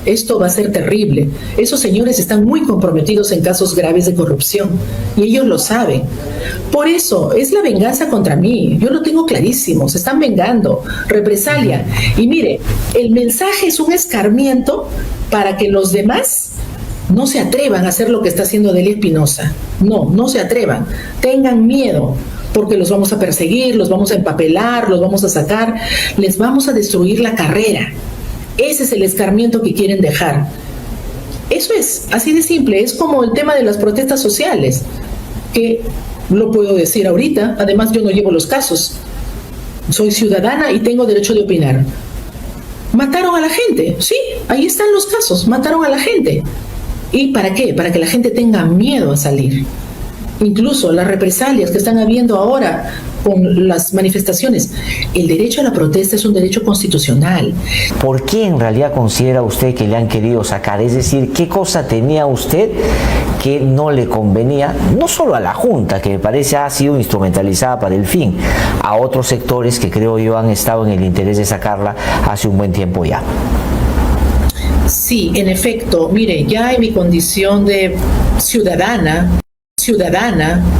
esto va a ser terrible. Esos señores están muy comprometidos en casos graves de corrupción y ellos lo saben. Por eso es la venganza contra mí. Yo lo tengo clarísimo. Se están vengando. Represalia. Y mire, el mensaje es un escarmiento para que los demás no se atrevan a hacer lo que está haciendo Delia Espinosa. No se atrevan. Tengan miedo, porque los vamos a perseguir, los vamos a empapelar, los vamos a sacar, les vamos a destruir la carrera. Ese es el escarmiento que quieren dejar. Eso es, así de simple. Es como el tema de las protestas sociales, que lo puedo decir ahorita. Además, yo no llevo los casos. Soy ciudadana y tengo derecho de opinar. Mataron a la gente, sí, ahí están los casos, mataron a la gente. ¿Y para qué? Para que la gente tenga miedo a salir. Incluso las represalias que están habiendo ahora con las manifestaciones. El derecho a la protesta es un derecho constitucional. ¿Por qué en realidad considera usted que le han querido sacar? Es decir, ¿qué cosa tenía usted que no le convenía, no solo a la Junta, que me parece ha sido instrumentalizada para el fin, a otros sectores que creo yo han estado en el interés de sacarla hace un buen tiempo ya? Sí, en efecto, mire, ya en mi condición de ciudadana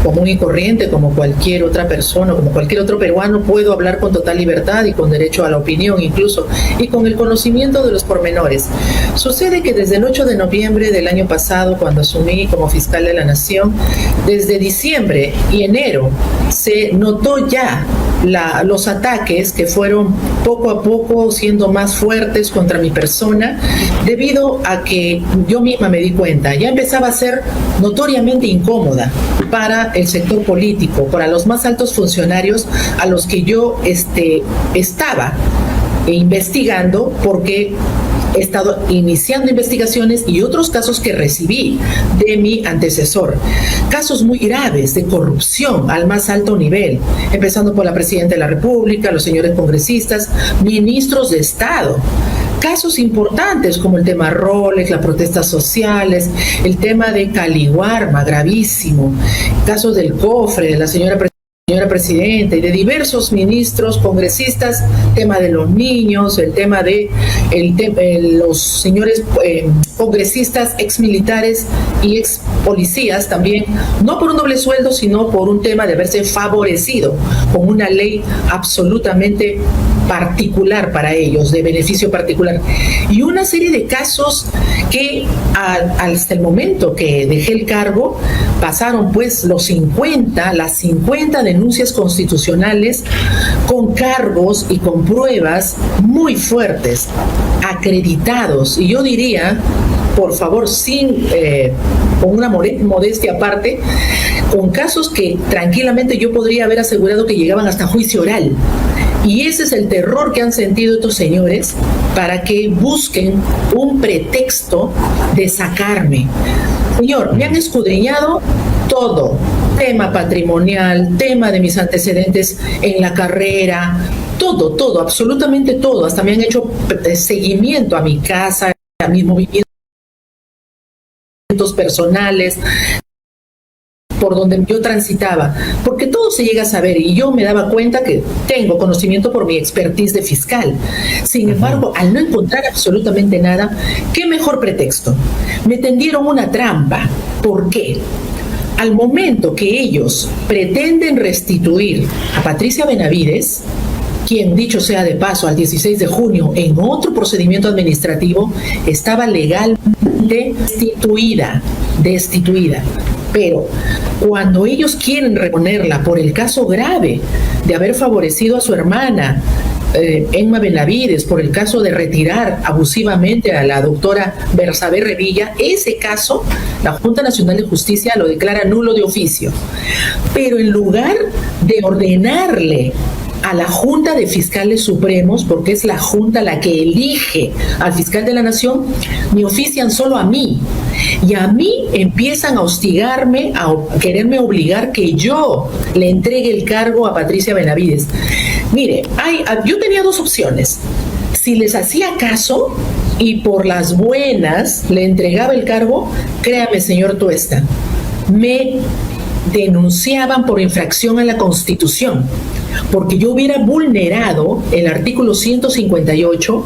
común y corriente, como cualquier otra persona, como cualquier otro peruano, puedo hablar con total libertad y con derecho a la opinión incluso, y con el conocimiento de los pormenores. Sucede que desde el 8 de noviembre del año pasado, cuando asumí como fiscal de la Nación, desde diciembre y enero se notó ya los ataques que fueron poco a poco siendo más fuertes contra mi persona, debido a que yo misma me di cuenta, ya empezaba a ser notoriamente incómoda para el sector político, para los más altos funcionarios a los que yo estaba investigando, porque he estado iniciando investigaciones y otros casos que recibí de mi antecesor. Casos muy graves de corrupción al más alto nivel, empezando por la Presidenta de la República, los señores congresistas, ministros de Estado. Casos importantes como el tema Rolex, las protestas sociales, el tema de Caliwarma, gravísimo, casos del cofre de la señora Presidenta y de diversos ministros, congresistas, tema de los niños, el tema de los señores congresistas, exmilitares y ex policías también, no por un doble sueldo, sino por un tema de haberse favorecido con una ley absolutamente particular para ellos, de beneficio particular. Y una serie de casos que hasta el momento que dejé el cargo, pasaron pues las 50 denuncias constitucionales con cargos y con pruebas muy fuertes, acreditados, y yo diría, por favor, con una modestia aparte, con casos que tranquilamente yo podría haber asegurado que llegaban hasta juicio oral. Y ese es el terror que han sentido estos señores para que busquen un pretexto de sacarme. Señor, me han escudriñado todo, tema patrimonial, tema de mis antecedentes en la carrera, todo, absolutamente todo. Hasta me han hecho seguimiento a mi casa, a mis movimientos personales, por donde yo transitaba, porque todo se llega a saber y yo me daba cuenta que tengo conocimiento por mi expertise de fiscal. Sin embargo, al no encontrar absolutamente nada, ¿qué mejor pretexto? Me tendieron una trampa. ¿Por qué? Al momento que ellos pretenden restituir a Patricia Benavides, quien, dicho sea de paso, al 16 de junio, en otro procedimiento administrativo, estaba legalmente destituida. Pero cuando ellos quieren reponerla por el caso grave de haber favorecido a su hermana, Emma Benavides, por el caso de retirar abusivamente a la doctora Bersabe Revilla, ese caso la Junta Nacional de Justicia lo declara nulo de oficio. Pero en lugar de ordenarle a la Junta de Fiscales Supremos, porque es la Junta la que elige al fiscal de la Nación, me ofician solo a mí. Y a mí empiezan a hostigarme, a quererme obligar que yo le entregue el cargo a Patricia Benavides. Mire, yo tenía dos opciones. Si les hacía caso y por las buenas le entregaba el cargo, créame, señor Tuesta, me denunciaban por infracción a la Constitución, porque yo hubiera vulnerado el artículo 158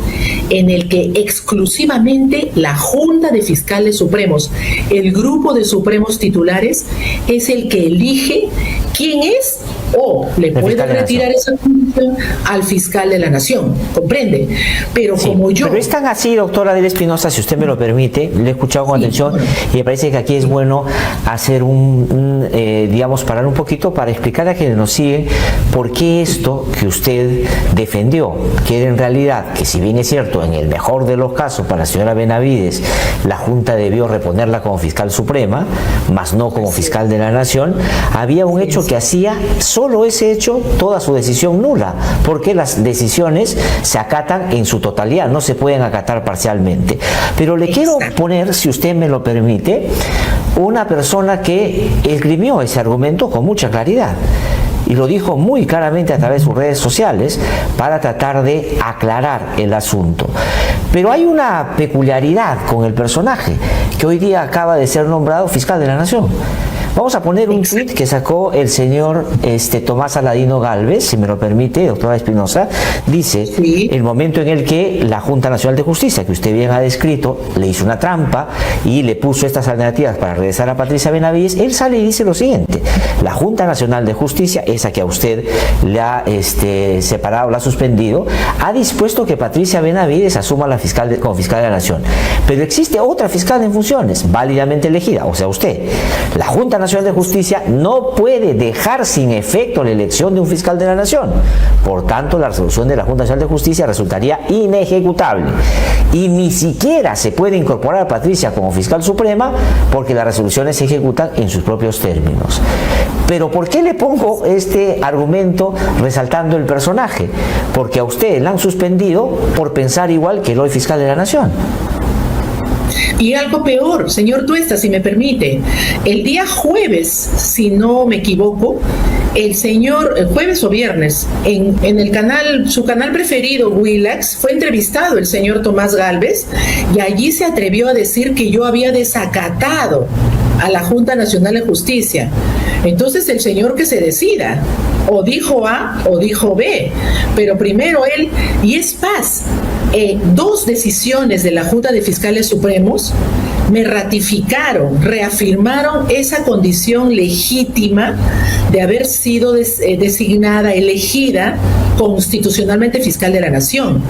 en el que exclusivamente la Junta de Fiscales Supremos, el grupo de supremos titulares, es el que elige quién es o le puede retirar esa función al fiscal de la Nación, ¿comprende? Pero sí, como yo... Pero es tan así, doctora Adela Espinosa, si usted me lo permite, le he escuchado con atención y me parece que aquí es bueno hacer digamos, parar un poquito para explicar a quienes nos siguen por qué esto que usted defendió, que era en realidad, que si bien es cierto, en el mejor de los casos para la señora Benavides, la Junta debió reponerla como fiscal suprema, más no como fiscal de la Nación, había un hecho que hacía solo ese hecho toda su decisión nula, porque las decisiones se acatan en su totalidad, no se pueden acatar parcialmente. Pero le quiero poner, si usted me lo permite, una persona que esgrimió ese argumento con mucha claridad y lo dijo muy claramente a través de sus redes sociales para tratar de aclarar el asunto. Pero hay una peculiaridad con el personaje que hoy día acaba de ser nombrado fiscal de la Nación. Vamos a poner un tuit que sacó el señor Tomás Aladino Gálvez, si me lo permite, doctora Espinosa. Dice, el momento en el que la Junta Nacional de Justicia, que usted bien ha descrito, le hizo una trampa y le puso estas alternativas para regresar a Patricia Benavides, él sale y dice lo siguiente: la Junta Nacional de Justicia, esa que a usted le ha separado, la ha suspendido, ha dispuesto que Patricia Benavides asuma como fiscal de la Nación. Pero existe otra fiscal en funciones, válidamente elegida, o sea, usted. La Junta Nacional de Justicia no puede dejar sin efecto la elección de un fiscal de la Nación. Por tanto, la resolución de la Junta Nacional de Justicia resultaría inejecutable. Y ni siquiera se puede incorporar a Patricia como fiscal suprema porque las resoluciones se ejecutan en sus propios términos. Pero ¿por qué le pongo este argumento resaltando el personaje? Porque a usted la han suspendido por pensar igual que el hoy fiscal de la Nación. Y algo peor, señor Tuesta, si me permite, el día jueves, si no me equivoco, el jueves o viernes, en el canal, su canal preferido, Willax, fue entrevistado el señor Tomás Gálvez y allí se atrevió a decir que yo había desacatado a la Junta Nacional de Justicia. Entonces el señor que se decida, o dijo A o dijo B, pero primero él, y es paz, 2 decisiones de la Junta de Fiscales Supremos me ratificaron, reafirmaron esa condición legítima de haber sido designada, elegida constitucionalmente fiscal de la Nación,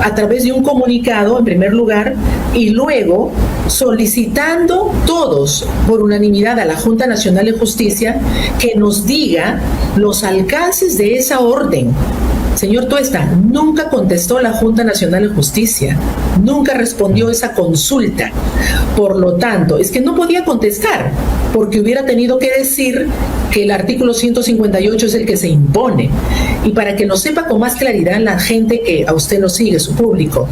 a través de un comunicado en primer lugar y luego solicitando todos por unanimidad a la Junta Nacional de Justicia que nos diga los alcances de esa orden. Señor Tuesta, nunca contestó la Junta Nacional de Justicia, nunca respondió esa consulta. Por lo tanto, es que no podía contestar, porque hubiera tenido que decir que el artículo 158 es el que se impone. Y para que lo sepa con más claridad la gente que a usted lo sigue, su público,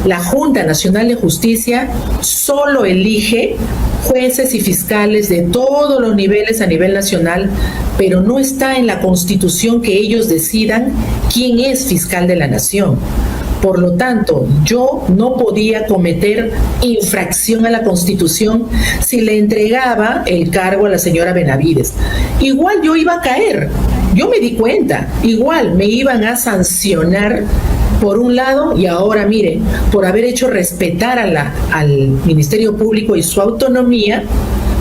la Junta Nacional de Justicia solo elige jueces y fiscales de todos los niveles a nivel nacional, pero no está en la Constitución que ellos decidan quién es fiscal de la Nación. Por lo tanto, yo no podía cometer infracción a la Constitución si le entregaba el cargo a la señora Benavides. Igual yo iba a caer, yo me di cuenta, igual me iban a sancionar por un lado, y ahora mire, por haber hecho respetar al Ministerio Público y su autonomía,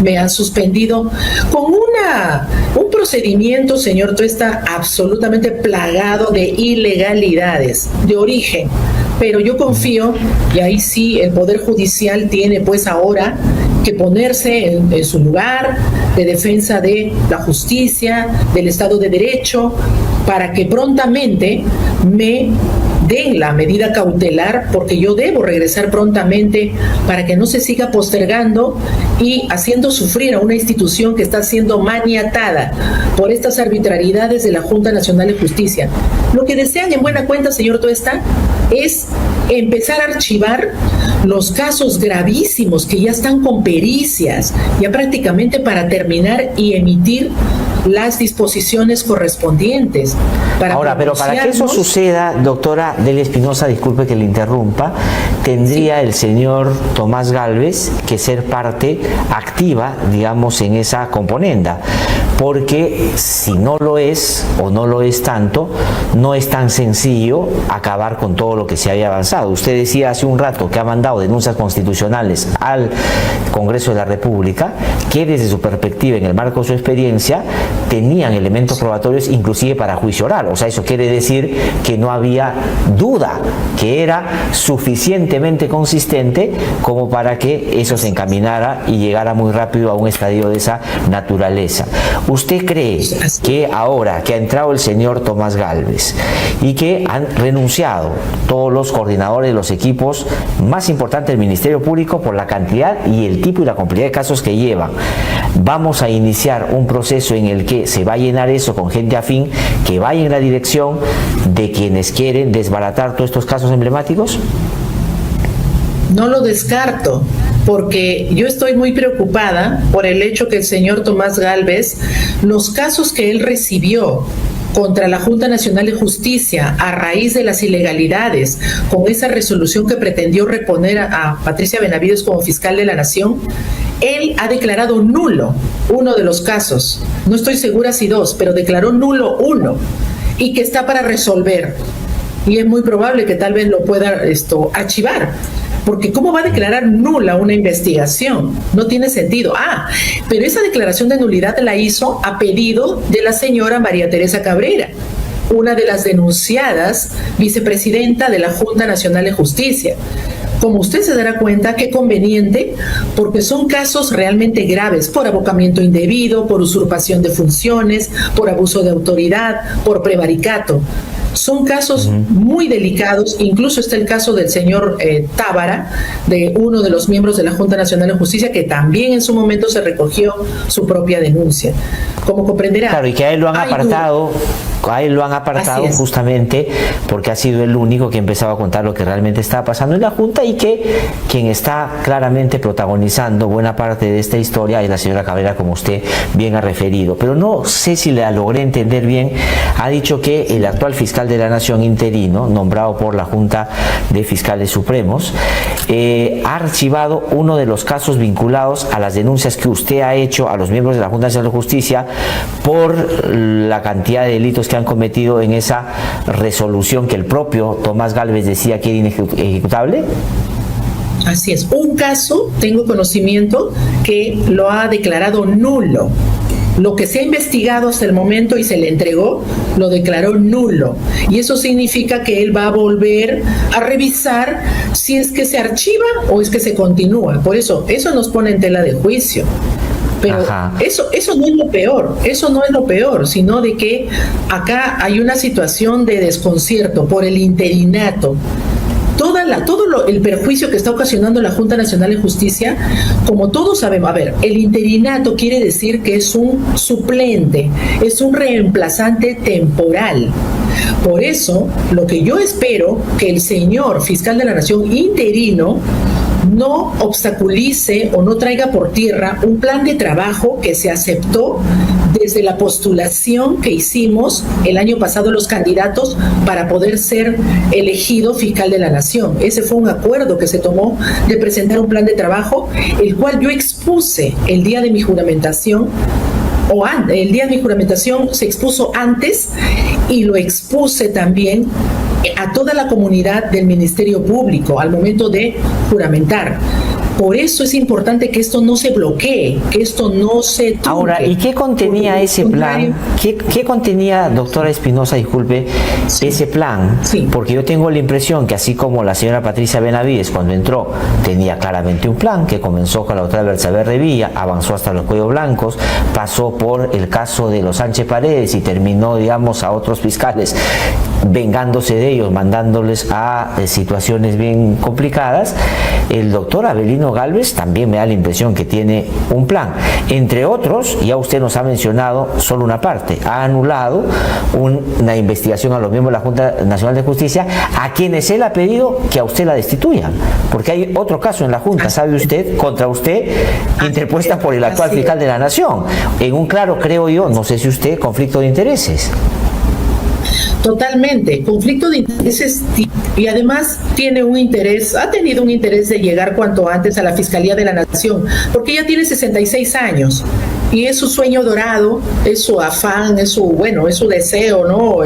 me han suspendido con un procedimiento, señor Tuesta, absolutamente plagado de ilegalidades de origen. Pero yo confío, y ahí sí el Poder Judicial tiene pues ahora que ponerse en su lugar de defensa de la justicia, del Estado de Derecho, para que prontamente me den la medida cautelar, porque yo debo regresar prontamente para que no se siga postergando y haciendo sufrir a una institución que está siendo maniatada por estas arbitrariedades de la Junta Nacional de Justicia. Lo que desean en buena cuenta, señor Tuesta, es empezar a archivar los casos gravísimos que ya están con pericias, ya prácticamente para terminar y emitir las disposiciones correspondientes. Ahora, pero para que eso suceda, doctora Delia Espinosa, disculpe que le interrumpa, tendría el señor Tomás Gálvez que ser parte activa, digamos, en esa componenda, porque si no lo es o no lo es tanto, no es tan sencillo acabar con todo lo que se había avanzado. Usted decía hace un rato que ha mandado denuncias constitucionales al Congreso de la República, que desde su perspectiva, en el marco de su experiencia, tenían elementos probatorios inclusive para juicio oral. O sea, eso quiere decir que no había duda, que era suficientemente consistente como para que eso se encaminara y llegara muy rápido a un estadio de esa naturaleza. ¿Usted cree que ahora que ha entrado el señor Tomás Gálvez y que han renunciado todos los coordinadores de los equipos más importantes del Ministerio Público por la cantidad y el tipo y la complejidad de casos que llevan, vamos a iniciar un proceso en el que se va a llenar eso con gente afín que vaya en la dirección de quienes quieren desbaratar todos estos casos emblemáticos? No lo descarto, porque yo estoy muy preocupada por el hecho que el señor Tomás Gálvez, los casos que él recibió contra la Junta Nacional de Justicia a raíz de las ilegalidades, con esa resolución que pretendió reponer a Patricia Benavides como fiscal de la Nación, él ha declarado nulo uno de los casos. No estoy segura si dos, pero declaró nulo uno, y que está para resolver. Y es muy probable que tal vez lo pueda archivar. Porque ¿cómo va a declarar nula una investigación? No tiene sentido. Pero esa declaración de nulidad la hizo a pedido de la señora María Teresa Cabrera, una de las denunciadas vicepresidenta de la Junta Nacional de Justicia. Como usted se dará cuenta, qué conveniente, porque son casos realmente graves, por abocamiento indebido, por usurpación de funciones, por abuso de autoridad, por prevaricato. Son casos muy delicados, incluso está el caso del señor Tábara, de uno de los miembros de la Junta Nacional de Justicia, que también en su momento se recogió su propia denuncia. Como comprenderá. Claro, y que a él lo han apartado. A él lo han apartado justamente porque ha sido el único que ha empezado a contar lo que realmente estaba pasando en la Junta, y que quien está claramente protagonizando buena parte de esta historia es la señora Cabrera, como usted bien ha referido. Pero no sé si la logré entender bien. Ha dicho que el actual fiscal de la Nación interino, nombrado por la Junta de Fiscales Supremos, ha archivado uno de los casos vinculados a las denuncias que usted ha hecho a los miembros de la Junta Nacional de Justicia por la cantidad de delitos que han cometido en esa resolución que el propio Tomás Gálvez decía que era inejecutable. Así es. Un caso, tengo conocimiento, que lo ha declarado nulo. Lo que se ha investigado hasta el momento y se le entregó, lo declaró nulo. Y eso significa que él va a volver a revisar si es que se archiva o es que se continúa. Por eso nos pone en tela de juicio. Pero eso no es lo peor, eso no es lo peor, sino de que acá hay una situación de desconcierto por el interinato. El perjuicio que está ocasionando la Junta Nacional de Justicia, como todos sabemos, el interinato quiere decir que es un suplente, es un reemplazante temporal. Por eso, lo que yo espero que el señor fiscal de la Nación interino no obstaculice o no traiga por tierra un plan de trabajo que se aceptó desde la postulación que hicimos el año pasado los candidatos para poder ser elegido fiscal de la Nación. Ese fue un acuerdo que se tomó de presentar un plan de trabajo, el cual yo expuse el día de mi juramentación. El día de mi juramentación se expuso antes y lo expuse también a toda la comunidad del Ministerio Público al momento de juramentar. Por eso es importante que esto no se bloquee, que esto no se trunque. Ahora, ¿y qué contenía ese plan? ¿Qué contenía, doctora Espinosa, disculpe, ese plan? Sí. Porque yo tengo la impresión que así como la señora Patricia Benavides cuando entró tenía claramente un plan que comenzó con la doctora Bertsabe Revilla, avanzó hasta los Cuellos Blancos, pasó por el caso de los Sánchez Paredes y terminó, digamos, a otros fiscales vengándose de ellos, mandándoles a situaciones bien complicadas. El doctor Avelino Gálvez también me da la impresión que tiene un plan. Entre otros, ya usted nos ha mencionado solo una parte, ha anulado una investigación a los miembros de la Junta Nacional de Justicia, a quienes él ha pedido que a usted la destituyan, porque hay otro caso en la Junta, sabe usted, contra usted, interpuesta por el actual fiscal de la Nación, en un claro, creo yo, no sé si usted, conflicto de intereses. Totalmente, conflicto de intereses y además tiene un interés, ha tenido un interés de llegar cuanto antes a la Fiscalía de la Nación, porque ella tiene 66 años y es su sueño dorado, es su afán, es su deseo, ¿no?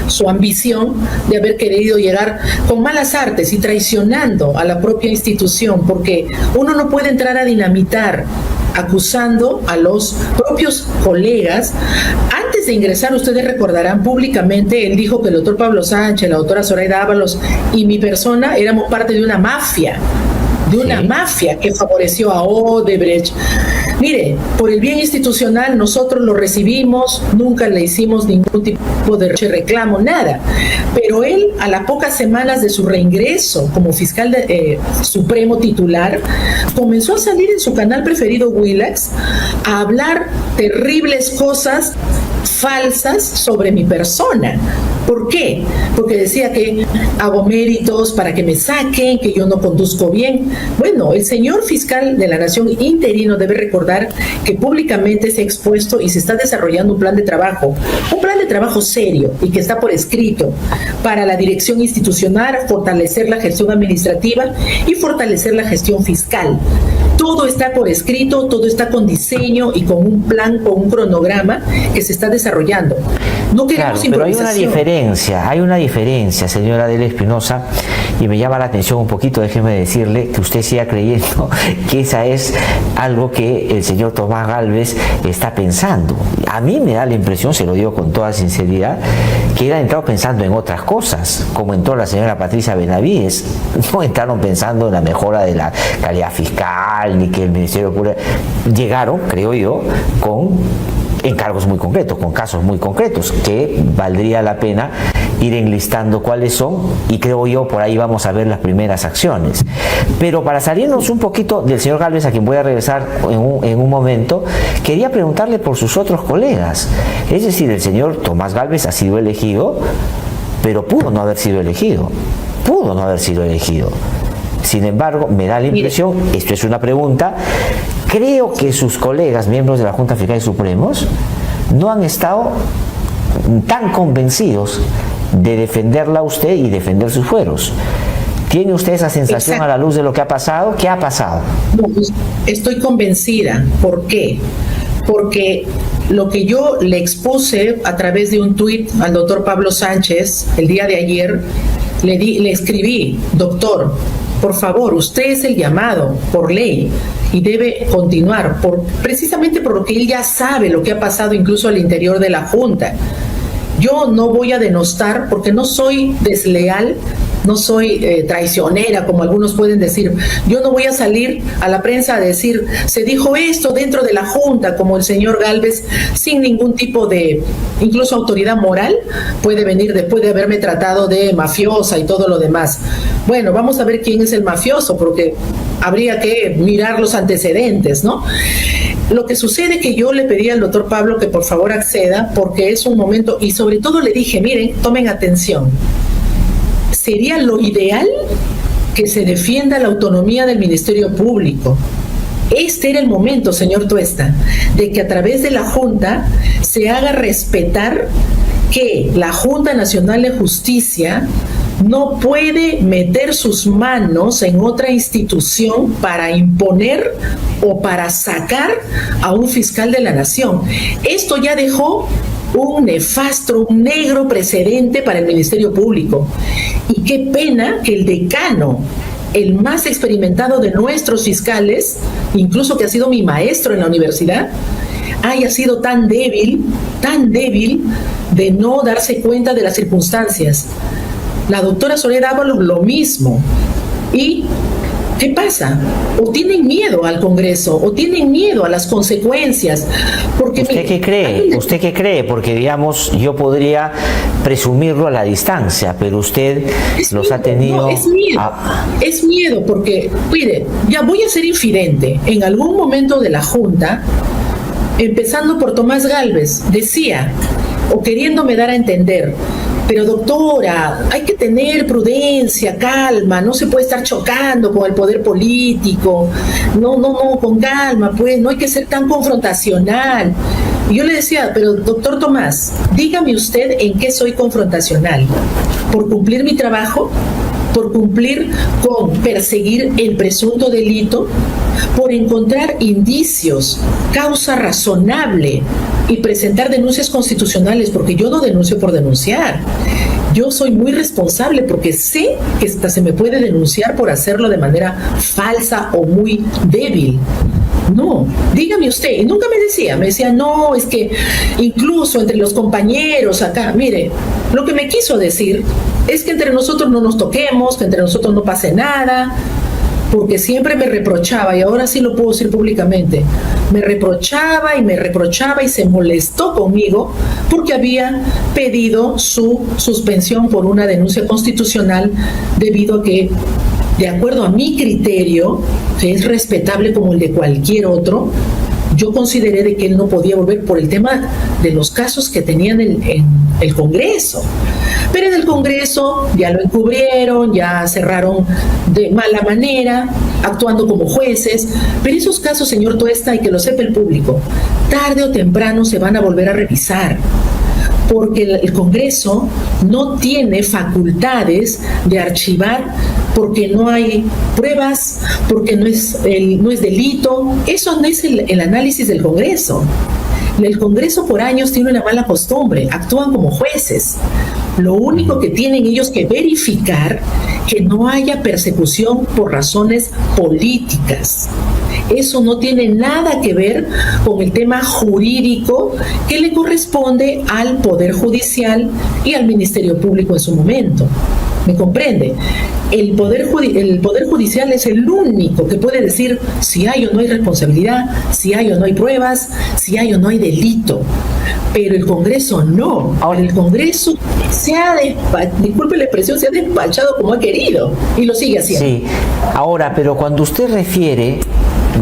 Su ambición de haber querido llegar con malas artes y traicionando a la propia institución, porque uno no puede entrar a dinamitar acusando a los propios colegas. Antes de ingresar, ustedes recordarán públicamente, él dijo que el doctor Pablo Sánchez, la doctora Zoraida Ábalos y mi persona éramos parte de una mafia, que favoreció a Odebrecht. Mire, por el bien institucional nosotros lo recibimos, nunca le hicimos ningún tipo de reclamo, nada. Pero él, a las pocas semanas de su reingreso como fiscal supremo titular, comenzó a salir en su canal preferido, Willax, a hablar terribles cosas falsas sobre mi persona. ¿Por qué? Porque decía que hago méritos para que me saquen, que yo no conduzco bien. Bueno, el señor fiscal de la Nación interino debe recordar que públicamente se ha expuesto y se está desarrollando un plan de trabajo serio y que está por escrito para la dirección institucional, fortalecer la gestión administrativa y fortalecer la gestión fiscal. Todo está por escrito, todo está con diseño y con un plan, con un cronograma que se está desarrollando. No queremos pero hay una diferencia, señora Adela Espinosa, y me llama la atención un poquito, déjeme decirle que usted siga creyendo que esa es algo que el señor Tomás Gálvez está pensando. A mí me da la impresión, se lo digo con toda sinceridad, que él ha entrado pensando en otras cosas, como entró la señora Patricia Benavides. No entraron pensando en la mejora de la calidad fiscal, ni que el Ministerio Público. Llegaron, creo yo, con encargos muy concretos, con casos muy concretos, que valdría la pena ir enlistando cuáles son, y creo yo por ahí vamos a ver las primeras acciones. Pero para salirnos un poquito del señor Gálvez, a quien voy a regresar en un momento, quería preguntarle por sus otros colegas. Es decir, el señor Tomás Gálvez ha sido elegido, pero pudo no haber sido elegido. Sin embargo, me da la impresión, esto es una pregunta, creo que sus colegas, miembros de la Junta Fiscal y Supremos, no han estado tan convencidos de defenderla a usted y defender sus fueros. ¿Tiene usted esa sensación? Exacto. A la luz de lo que ha pasado? ¿Qué ha pasado? No, estoy convencida. ¿Por qué? Porque lo que yo le expuse a través de un tuit al doctor Pablo Sánchez el día de ayer, le escribí: doctor, por favor, usted es el llamado por ley y debe continuar, precisamente por lo que él ya sabe lo que ha pasado incluso al interior de la Junta. Yo no voy a denostar, porque no soy desleal, no soy traicionera, como algunos pueden decir. Yo no voy a salir a la prensa a decir, se dijo esto dentro de la Junta, como el señor Gálvez, sin ningún tipo de, incluso autoridad moral, puede venir después de haberme tratado de mafiosa y todo lo demás. Bueno, vamos a ver quién es el mafioso, porque habría que mirar los antecedentes, ¿no? Lo que sucede es que yo le pedí al doctor Pablo que por favor acceda, porque es un momento, y sobre todo le dije, miren, tomen atención, sería lo ideal que se defienda la autonomía del Ministerio Público. Este era el momento, señor Tuesta, de que a través de la Junta se haga respetar que la Junta Nacional de Justicia no puede meter sus manos en otra institución para imponer o para sacar a un fiscal de la nación. Esto ya dejó un nefasto, un negro precedente para el Ministerio Público. Y qué pena que el decano, el más experimentado de nuestros fiscales, incluso que ha sido mi maestro en la universidad, haya sido tan débil de no darse cuenta de las circunstancias. La doctora Zoraida Ábalos lo mismo. ¿Y qué pasa? O tienen miedo al Congreso, o tienen miedo a las consecuencias. Porque ¿Usted qué cree? ¿Usted qué cree? Porque, digamos, yo podría presumirlo a la distancia, pero usted los ha tenido... No, es miedo, porque, mire, ya voy a ser infidente. En algún momento de la Junta, empezando por Tomás Gálvez, decía, o queriéndome dar a entender, pero doctora, hay que tener prudencia, calma, no se puede estar chocando con el poder político, no, con calma, pues, no hay que ser tan confrontacional. Y yo le decía, pero doctor Tomás, dígame usted en qué soy confrontacional. ¿Por cumplir mi trabajo? ¿Por cumplir con perseguir el presunto delito? ¿Por encontrar indicios, causa razonable y presentar denuncias constitucionales? Porque yo no denuncio por denunciar. Yo soy muy responsable porque sé que hasta se me puede denunciar por hacerlo de manera falsa o muy débil. No, dígame usted. Y nunca me decía, no, es que incluso entre los compañeros acá, mire, lo que me quiso decir es que entre nosotros no nos toquemos, que entre nosotros no pase nada, porque siempre me reprochaba, y ahora sí lo puedo decir públicamente, me reprochaba y se molestó conmigo porque había pedido su suspensión por una denuncia constitucional debido a que, de acuerdo a mi criterio, que es respetable como el de cualquier otro, yo consideré de que él no podía volver por el tema de los casos que tenían en el Congreso. Pero en el Congreso ya lo encubrieron, ya cerraron de mala manera, actuando como jueces. Pero esos casos, señor Tuesta, y que lo sepa el público, tarde o temprano se van a volver a revisar, porque el Congreso no tiene facultades de archivar porque no hay pruebas, porque no es delito. Eso no es el análisis del Congreso. El Congreso por años tiene una mala costumbre, actúan como jueces. Lo único que tienen ellos que verificar que no haya persecución por razones políticas. Eso no tiene nada que ver con el tema jurídico que le corresponde al Poder Judicial y al Ministerio Público en su momento. ¿Me comprende? El Poder Judicial es el único que puede decir si hay o no hay responsabilidad, si hay o no hay pruebas, si hay o no hay delito. Pero el Congreso no. Ahora, el Congreso disculpe la expresión, se ha despachado como ha querido y lo sigue haciendo. Sí, ahora, pero cuando usted refiere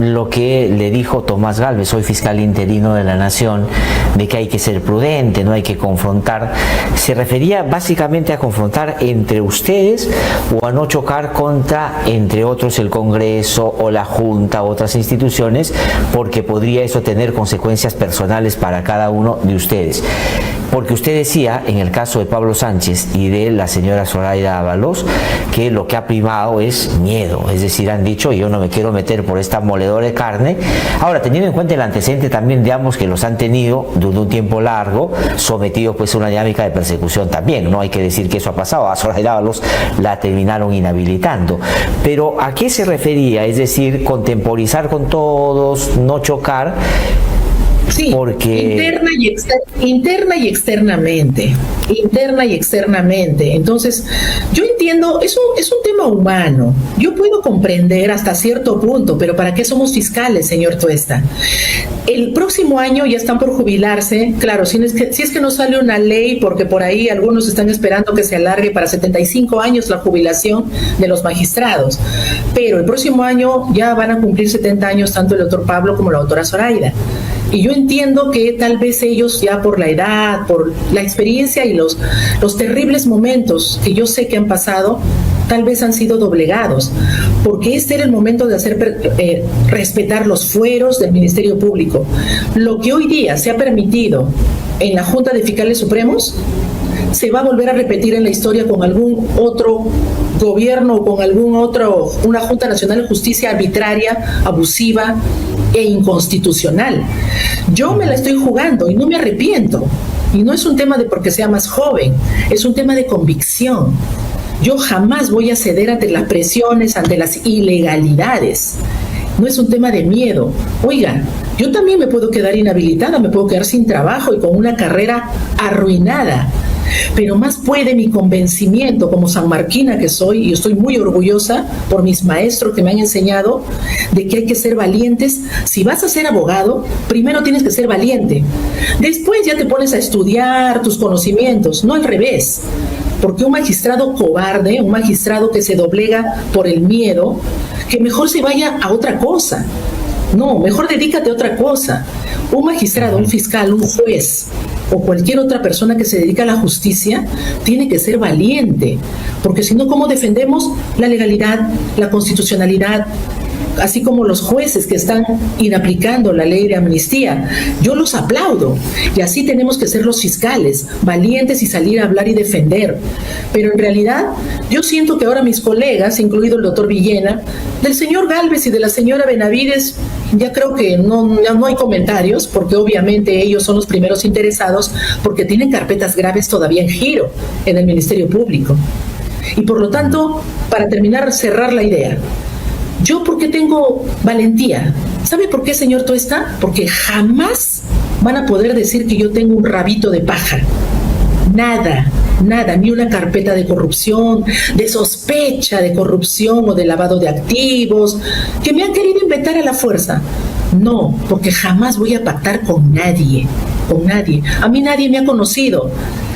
lo que le dijo Tomás Gálvez, hoy fiscal interino de la Nación, de que hay que ser prudente, no hay que confrontar, ¿se refería básicamente a confrontar entre ustedes o a no chocar contra, entre otros, el Congreso o la Junta u otras instituciones, porque podría eso tener consecuencias personales para cada uno de ustedes? Porque usted decía, en el caso de Pablo Sánchez y de la señora Zoraida Ábalos, que lo que ha primado es miedo, es decir, han dicho, yo no me quiero meter por esta moledora de carne. Ahora, teniendo en cuenta el antecedente también de ambos, que los han tenido durante un tiempo largo, sometidos pues a una dinámica de persecución también, no hay que decir que eso ha pasado, a Zoraida Ábalos la terminaron inhabilitando. Pero ¿a qué se refería? Es decir, contemporizar con todos, no chocar. Sí, porque interna y externamente. Entonces, yo entiendo, es un tema humano. Yo puedo comprender hasta cierto punto, pero ¿para qué somos fiscales, señor Tuesta? El próximo año ya están por jubilarse. Claro, si es que no sale una ley, porque por ahí algunos están esperando que se alargue para 75 años la jubilación de los magistrados. Pero el próximo año ya van a cumplir 70 años tanto el doctor Pablo como la doctora Zoraida. Y yo entiendo que tal vez ellos ya por la edad, por la experiencia y los terribles momentos que yo sé que han pasado, tal vez han sido doblegados, porque este era el momento de hacer respetar los fueros del Ministerio Público. Lo que hoy día se ha permitido en la Junta de Fiscales Supremos se va a volver a repetir en la historia con algún otro gobierno o con una Junta Nacional de Justicia arbitraria, abusiva e inconstitucional. Yo me la estoy jugando y no me arrepiento. Y no es un tema de porque sea más joven, es un tema de convicción. Yo jamás voy a ceder ante las presiones, ante las ilegalidades. No es un tema de miedo. Oigan, yo también me puedo quedar inhabilitada, me puedo quedar sin trabajo y con una carrera arruinada. Pero más puede mi convencimiento como sanmarquina que soy, y estoy muy orgullosa por mis maestros que me han enseñado de que hay que ser valientes. Si vas a ser abogado, primero tienes que ser valiente. Después ya te pones a estudiar tus conocimientos, no al revés. Porque un magistrado cobarde, un magistrado que se doblega por el miedo, que mejor se vaya a otra cosa. No, mejor dedícate a otra cosa. Un magistrado, un fiscal, un juez o cualquier otra persona que se dedica a la justicia tiene que ser valiente, porque si no, ¿cómo defendemos la legalidad, la constitucionalidad, así como los jueces que están inaplicando la ley de amnistía. Yo los aplaudo, y así tenemos que ser los fiscales, valientes y salir a hablar y defender. Pero en realidad yo siento que ahora mis colegas, incluido el doctor Villena, del señor Gálvez y de la señora Benavides, ya creo que no hay comentarios, porque obviamente ellos son los primeros interesados, porque tienen carpetas graves todavía en giro en el Ministerio Público. Y por lo tanto, para terminar, cerrar la idea, yo porque tengo valentía. ¿Sabe por qué, señor Tuesta? Porque jamás van a poder decir que yo tengo un rabito de paja. Nada, ni una carpeta de corrupción, de sospecha de corrupción o de lavado de activos, que me han querido inventar a la fuerza. No, porque jamás voy a pactar con nadie. A mí nadie me ha conocido.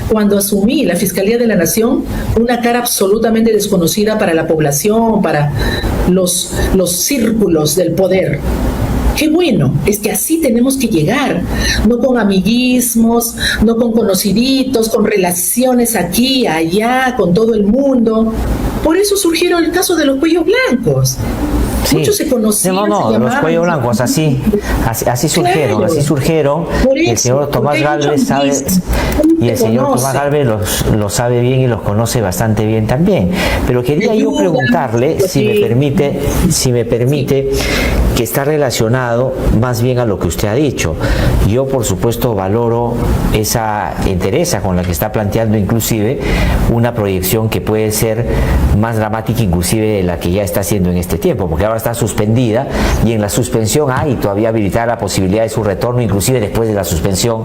Cuando asumí la Fiscalía de la Nación, una cara absolutamente desconocida para la población, para los círculos del poder. Qué bueno, es que así tenemos que llegar, no con amiguismos, no con conociditos, con relaciones aquí, allá, con todo el mundo. Por eso surgieron el caso de los cuellos blancos. Sí. Muchos se conocían. No, los cuellos blancos, así surgieron, Claro. así surgieron. Por El eso, señor Tomás porque Gálvez ellos sabe, mismos y el se señor Tomás conocen. Gálvez lo sabe bien y los conoce bastante bien también. Pero quería yo preguntarle, si me permite, que está relacionado más bien a lo que usted ha dicho. Yo, por supuesto, valoro esa entereza con la que está planteando inclusive una proyección que puede ser más dramática inclusive de la que ya está haciendo en este tiempo, porque ahora está suspendida y en la suspensión hay todavía habilitada la posibilidad de su retorno inclusive después de la suspensión.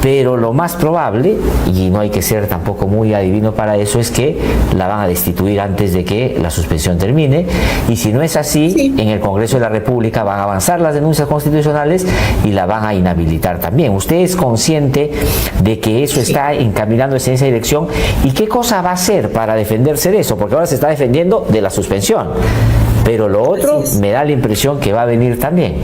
Pero lo más probable, y no hay que ser tampoco muy adivino para eso, es que la van a destituir antes de que la suspensión termine, y si no es así, Sí. en el Congreso de la República van a avanzar las denuncias constitucionales y la van a inhabilitar también. ¿Usted es consciente de que eso está encaminándose en esa dirección? ¿Y qué cosa va a hacer para defenderse de eso? Porque ahora se está defendiendo de la suspensión, pero lo otro me da la impresión que va a venir también.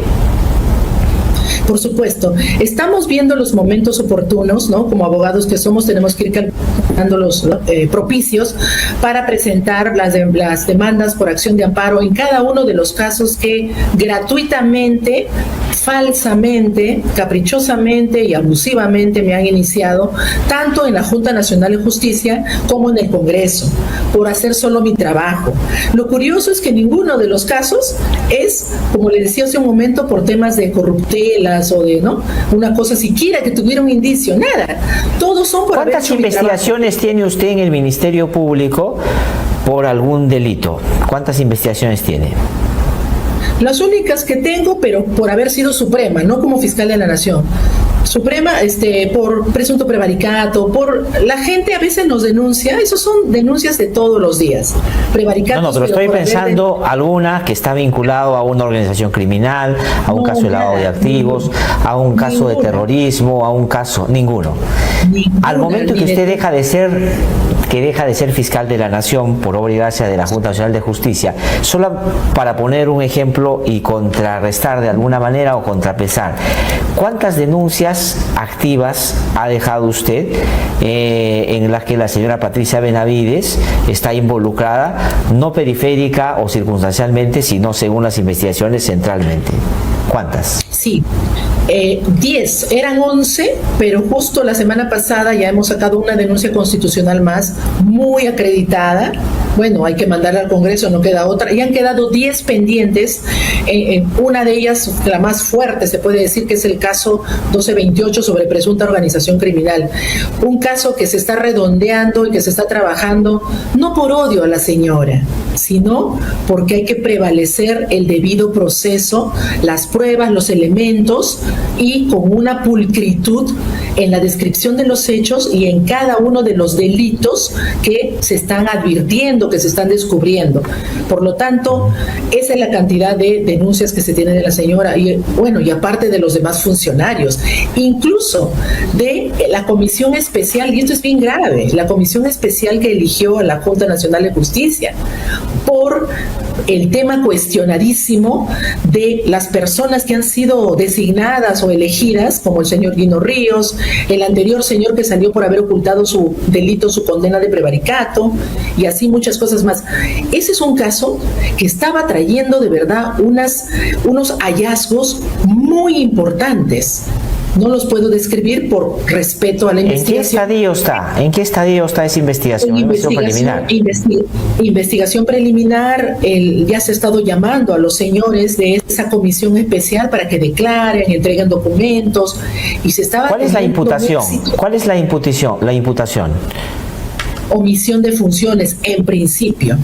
Por supuesto, estamos viendo los momentos oportunos, ¿no? Como abogados que somos, tenemos que ir calculando los propicios para presentar las demandas por acción de amparo en cada uno de los casos que gratuitamente, falsamente, caprichosamente y abusivamente me han iniciado, tanto en la Junta Nacional de Justicia como en el Congreso, por hacer solo mi trabajo. Lo curioso es que ninguno de los casos es, como le decía hace un momento, por temas de corruptelas o de, ¿no?, una cosa siquiera que tuviera un indicio, nada. Todos son por haber ¿Cuántas hecho mi trabajo. investigaciones tiene usted en el Ministerio Público por algún delito? ¿Cuántas investigaciones tiene? Las únicas que tengo, pero por haber sido Suprema, no como fiscal de la Nación. Suprema, por presunto prevaricato, la gente a veces nos denuncia, esos son denuncias de todos los días. Prevaricatos. No, pero estoy por haber pensando alguna que está vinculado a una organización criminal, a un caso de lavado de activos, a un caso de terrorismo, a un caso, ninguno. Al momento que usted deja de ser fiscal de la Nación por obra y gracia de la Junta Nacional de Justicia, solo para poner un ejemplo y contrarrestar de alguna manera o contrapesar, ¿cuántas denuncias activas ha dejado usted en las que la señora Patricia Benavides está involucrada, no periférica o circunstancialmente, sino según las investigaciones centralmente? ¿Cuántas? Sí, 10, eran 11, pero justo la semana pasada ya hemos sacado una denuncia constitucional más, muy acreditada. Bueno, hay que mandarla al Congreso, no queda otra. Y han quedado 10 pendientes. Una de ellas, la más fuerte, se puede decir que es el caso 1228 sobre presunta organización criminal. Un caso que se está redondeando y que se está trabajando, no por odio a la señora, sino porque hay que prevalecer el debido proceso, las pruebas, los elementos, y con una pulcritud en la descripción de los hechos y en cada uno de los delitos que se están advirtiendo, que se están descubriendo. Por lo tanto, esa es la cantidad de denuncias que se tiene de la señora, y bueno, y aparte de los demás funcionarios, incluso de la comisión especial, y esto es bien grave, la comisión especial que eligió a la Junta Nacional de Justicia, por por el tema cuestionadísimo de las personas que han sido designadas o elegidas, como el señor Guino Ríos, el anterior señor que salió por haber ocultado su delito, su condena de prevaricato, y así muchas cosas más. Ese es un caso que estaba trayendo de verdad unos hallazgos muy importantes. No los puedo describir por respeto a la investigación. ¿En qué estadio está esa investigación? Investigación preliminar. Ya se ha estado llamando a los señores de esa comisión especial para que declaren, entreguen documentos. Y se estaba. ¿Cuál es la imputación? ¿Cuál es la imputación? Omisión de funciones, en principio.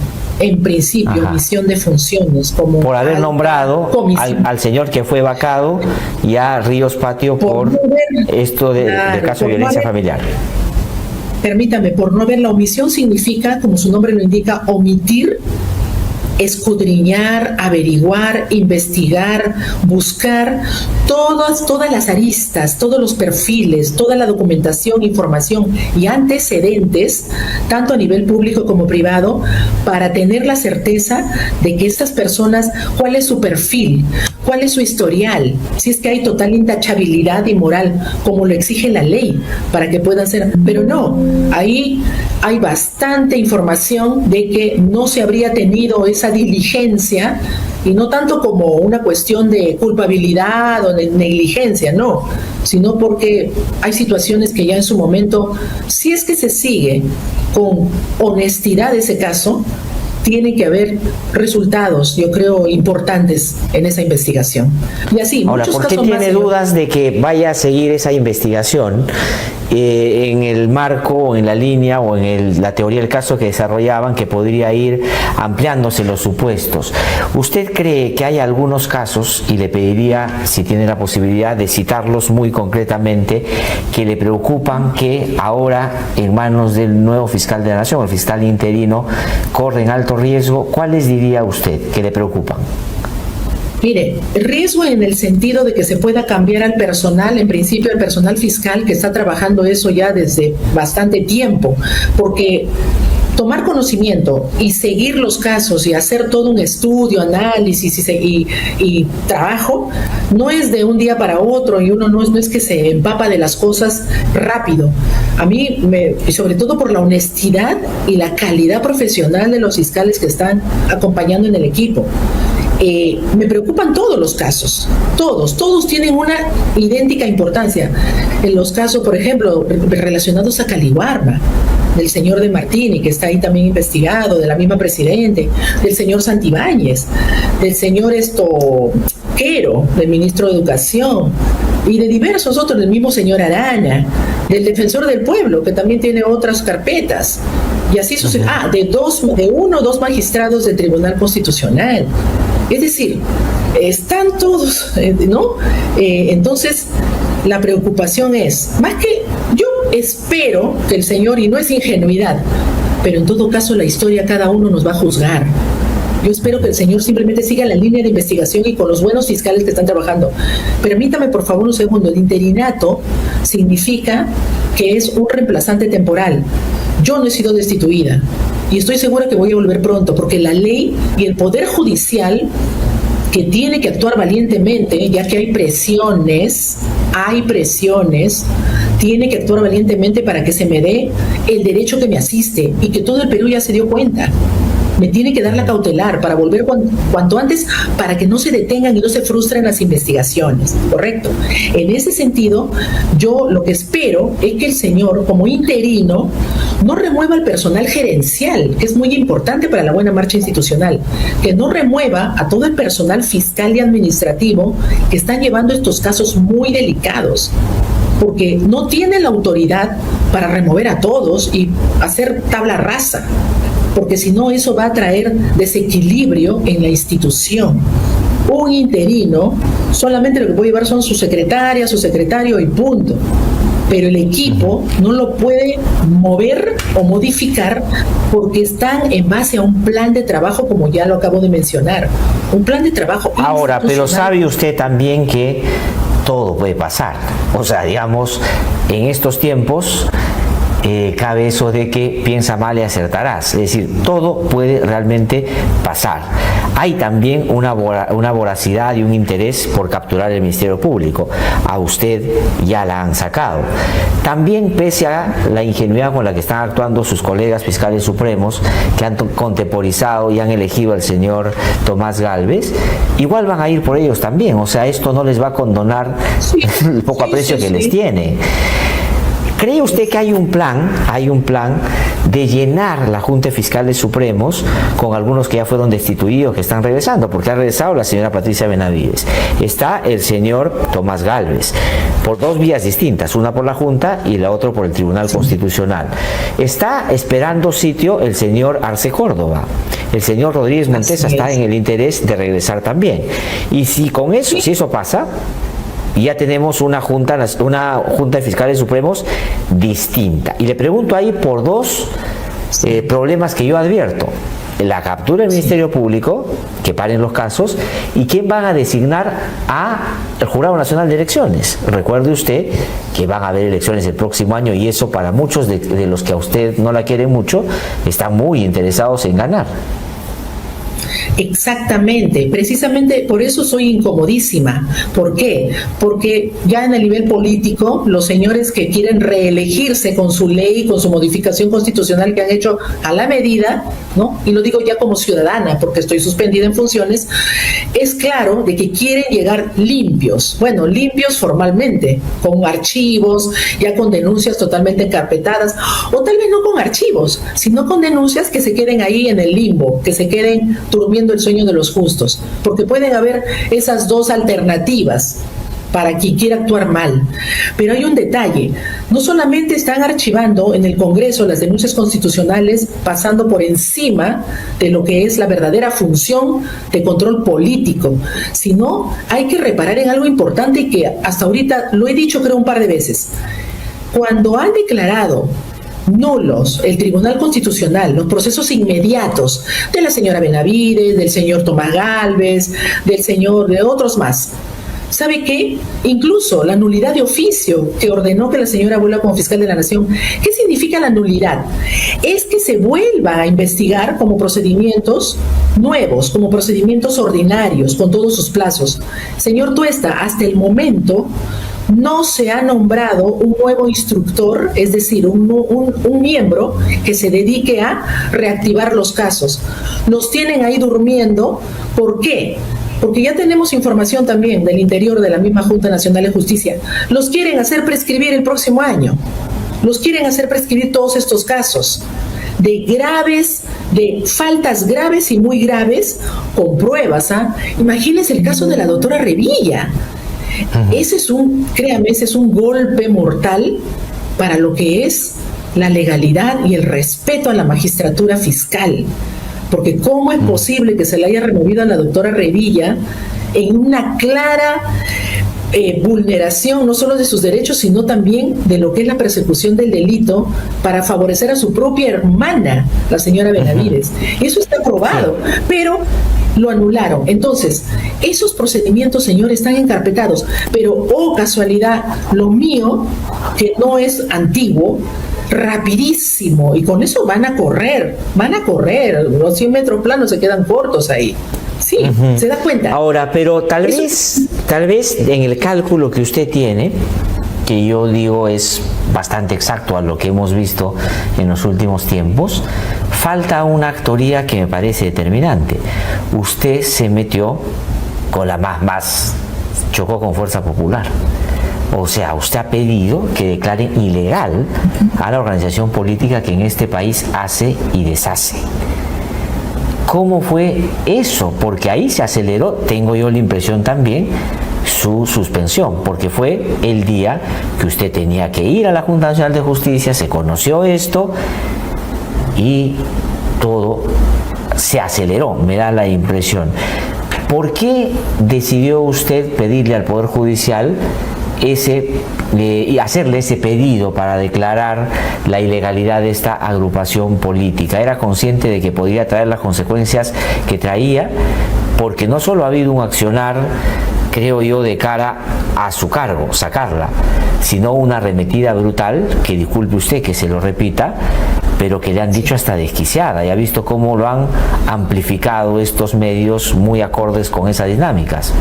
Omisión de funciones. Como por haber nombrado al señor que fue vacado y a Ríos Patio por esto del caso de violencia familiar. Permítame, por no ver, la omisión significa, como su nombre lo indica, omitir, escudriñar, averiguar, investigar, buscar todas las aristas, todos los perfiles, toda la documentación, información y antecedentes, tanto a nivel público como privado, para tener la certeza de que estas personas, cuál es su perfil, cuál es su historial, si es que hay total intachabilidad y moral, como lo exige la ley, para que puedan ser. Pero no, ahí hay bastante información de que no se habría tenido esa diligencia, y no tanto como una cuestión de culpabilidad o de negligencia, no, sino porque hay situaciones que ya en su momento, si es que se sigue con honestidad ese caso, tiene que haber resultados, yo creo, importantes en esa investigación. Y así, ahora, ¿por qué tiene dudas de que vaya a seguir esa investigación en el marco o en la línea o en la teoría del caso que desarrollaban, que podría ir ampliándose los supuestos? ¿Usted cree que hay algunos casos, y le pediría, si tiene la posibilidad de citarlos muy concretamente, que le preocupan, que ahora en manos del nuevo fiscal de la Nación, el fiscal interino, corren alto riesgo? ¿Cuáles diría usted que le preocupan? Mire, riesgo en el sentido de que se pueda cambiar al personal, en principio el personal fiscal que está trabajando eso ya desde bastante tiempo, porque tomar conocimiento y seguir los casos y hacer todo un estudio, análisis y trabajo, no es de un día para otro, y uno no es que se empapa de las cosas rápido. A mí, y sobre todo por la honestidad y la calidad profesional de los fiscales que están acompañando en el equipo. Me preocupan todos los casos, todos tienen una idéntica importancia. En los casos, por ejemplo, relacionados a Caliwarma, del señor de Martini, que está ahí también investigado, de la misma presidente, del señor Santibáñez, del señor Quero, del ministro de Educación, y de diversos otros, del mismo señor Arana, del defensor del pueblo, que también tiene otras carpetas, y así sucede. De uno o dos magistrados del Tribunal Constitucional. Es decir, están todos, ¿no? Entonces, la preocupación es, más que yo espero que el señor, y no es ingenuidad, pero en todo caso la historia cada uno nos va a juzgar. Yo espero que el señor simplemente siga la línea de investigación y con los buenos fiscales que están trabajando. Permítame, por favor, un segundo. El interinato significa que es un reemplazante temporal. Yo no he sido destituida y estoy segura que voy a volver pronto, porque la ley y el Poder Judicial, que tiene que actuar valientemente, ya que hay presiones, tiene que actuar valientemente para que se me dé el derecho que me asiste, y que todo el Perú ya se dio cuenta. Me tiene que dar la cautelar para volver cuanto antes, para que no se detengan y no se frustren las investigaciones, ¿correcto? En ese sentido, yo lo que espero es que el señor, como interino, no remueva el personal gerencial, que es muy importante para la buena marcha institucional, que no remueva a todo el personal fiscal y administrativo que están llevando estos casos muy delicados, porque no tiene la autoridad para remover a todos y hacer tabla rasa, porque si no, eso va a traer desequilibrio en la institución. Un interino solamente lo que puede llevar son su secretaria, su secretario y punto. Pero el equipo no lo puede mover o modificar, porque están en base a un plan de trabajo, como ya lo acabo de mencionar. Un plan de trabajo. Ahora, pero sabe usted también que todo puede pasar. O sea, digamos, en estos tiempos, cabe eso de que piensa mal y acertarás. Es decir, todo puede realmente pasar. Hay también una voracidad y un interés por capturar el Ministerio Público. A usted ya la han sacado. También, pese a la ingenuidad con la que están actuando sus colegas fiscales supremos, que han contemporizado y han elegido al señor Tomás Gálvez, igual van a ir por ellos también. O sea, esto no les va a condonar el poco aprecio que les tiene. ¿Cree usted que hay un plan de llenar la Junta de Fiscales Supremos con algunos que ya fueron destituidos, que están regresando? Porque ha regresado la señora Patricia Benavides. Está el señor Tomás Gálvez, por dos vías distintas, una por la Junta y la otra por el Tribunal Constitucional. Está esperando sitio el señor Arce Córdoba. El señor Rodríguez Montesa está en el interés de regresar también. Y si con eso, si eso pasa, ya tenemos una junta de fiscales supremos distinta. Y le pregunto ahí por dos problemas que yo advierto: la captura del Ministerio Público, que paren los casos, y quién van a designar al Jurado Nacional de Elecciones. Recuerde usted que van a haber elecciones el próximo año, y eso para muchos de los que a usted no la quieren mucho, están muy interesados en ganar. Exactamente, precisamente por eso soy incomodísima. ¿Por qué? Porque ya en el nivel político, los señores que quieren reelegirse con su ley, con su modificación constitucional que han hecho a la medida, ¿no? Y lo digo ya como ciudadana, porque estoy suspendida en funciones, es claro de que quieren llegar limpios, bueno, limpios formalmente, con archivos, ya con denuncias totalmente encarpetadas, o tal vez no con archivos, sino con denuncias que se queden ahí en el limbo, que se queden durmiendo el sueño de los justos, porque pueden haber esas dos alternativas para quien quiera actuar mal. Pero hay un detalle: no solamente están archivando en el Congreso las denuncias constitucionales, pasando por encima de lo que es la verdadera función de control político, sino hay que reparar en algo importante y que hasta ahorita lo he dicho creo un par de veces. Cuando han declarado nulos el Tribunal Constitucional los procesos inmediatos de la señora Benavides, del señor Tomás Gálvez, de otros más, ¿sabe qué? Incluso la nulidad de oficio que ordenó que la señora vuelva como fiscal de la Nación. ¿Qué significa la nulidad? Es que se vuelva a investigar como procedimientos nuevos, como procedimientos ordinarios, con todos sus plazos. Señor Tuesta, hasta el momento no se ha nombrado un nuevo instructor, es decir, un miembro que se dedique a reactivar los casos. Los tienen ahí durmiendo. ¿Por qué? Porque ya tenemos información también del interior de la misma Junta Nacional de Justicia. Los quieren hacer prescribir el próximo año. Los quieren hacer prescribir todos estos casos de faltas graves y muy graves, con pruebas. Imagínense el caso de la doctora Revilla. Ese es un golpe mortal para lo que es la legalidad y el respeto a la magistratura fiscal. Porque ¿cómo es posible que se le haya removido a la doctora Revilla en una clara vulneración no solo de sus derechos, sino también de lo que es la persecución del delito para favorecer a su propia hermana, la señora Benavides? Eso está probado, pero lo anularon. Entonces, esos procedimientos, señores, están encarpetados, pero, oh casualidad, lo mío, que no es antiguo, rapidísimo, y con eso van a correr, los 100 metros planos se quedan cortos ahí. Sí, ¿se da cuenta? Ahora, pero tal vez en el cálculo que usted tiene, que yo digo es bastante exacto a lo que hemos visto en los últimos tiempos, falta una actoría que me parece determinante. Usted se metió con la más chocó con Fuerza Popular. O sea, usted ha pedido que declaren ilegal a la organización política que en este país hace y deshace. ¿Cómo fue eso? Porque ahí se aceleró, tengo yo la impresión también, su suspensión, porque fue el día que usted tenía que ir a la Junta Nacional de Justicia, se conoció esto y todo se aceleró, me da la impresión. ¿Por qué decidió usted pedirle al Poder Judicial y hacerle ese pedido para declarar la ilegalidad de esta agrupación política? ¿Era consciente de que podría traer las consecuencias que traía? Porque no solo ha habido un accionar creo yo, de cara a su cargo, sacarla, sino una arremetida brutal, que disculpe usted que se lo repita, pero que le han dicho hasta desquiciada, y ha visto cómo lo han amplificado estos medios muy acordes con esas dinámicas.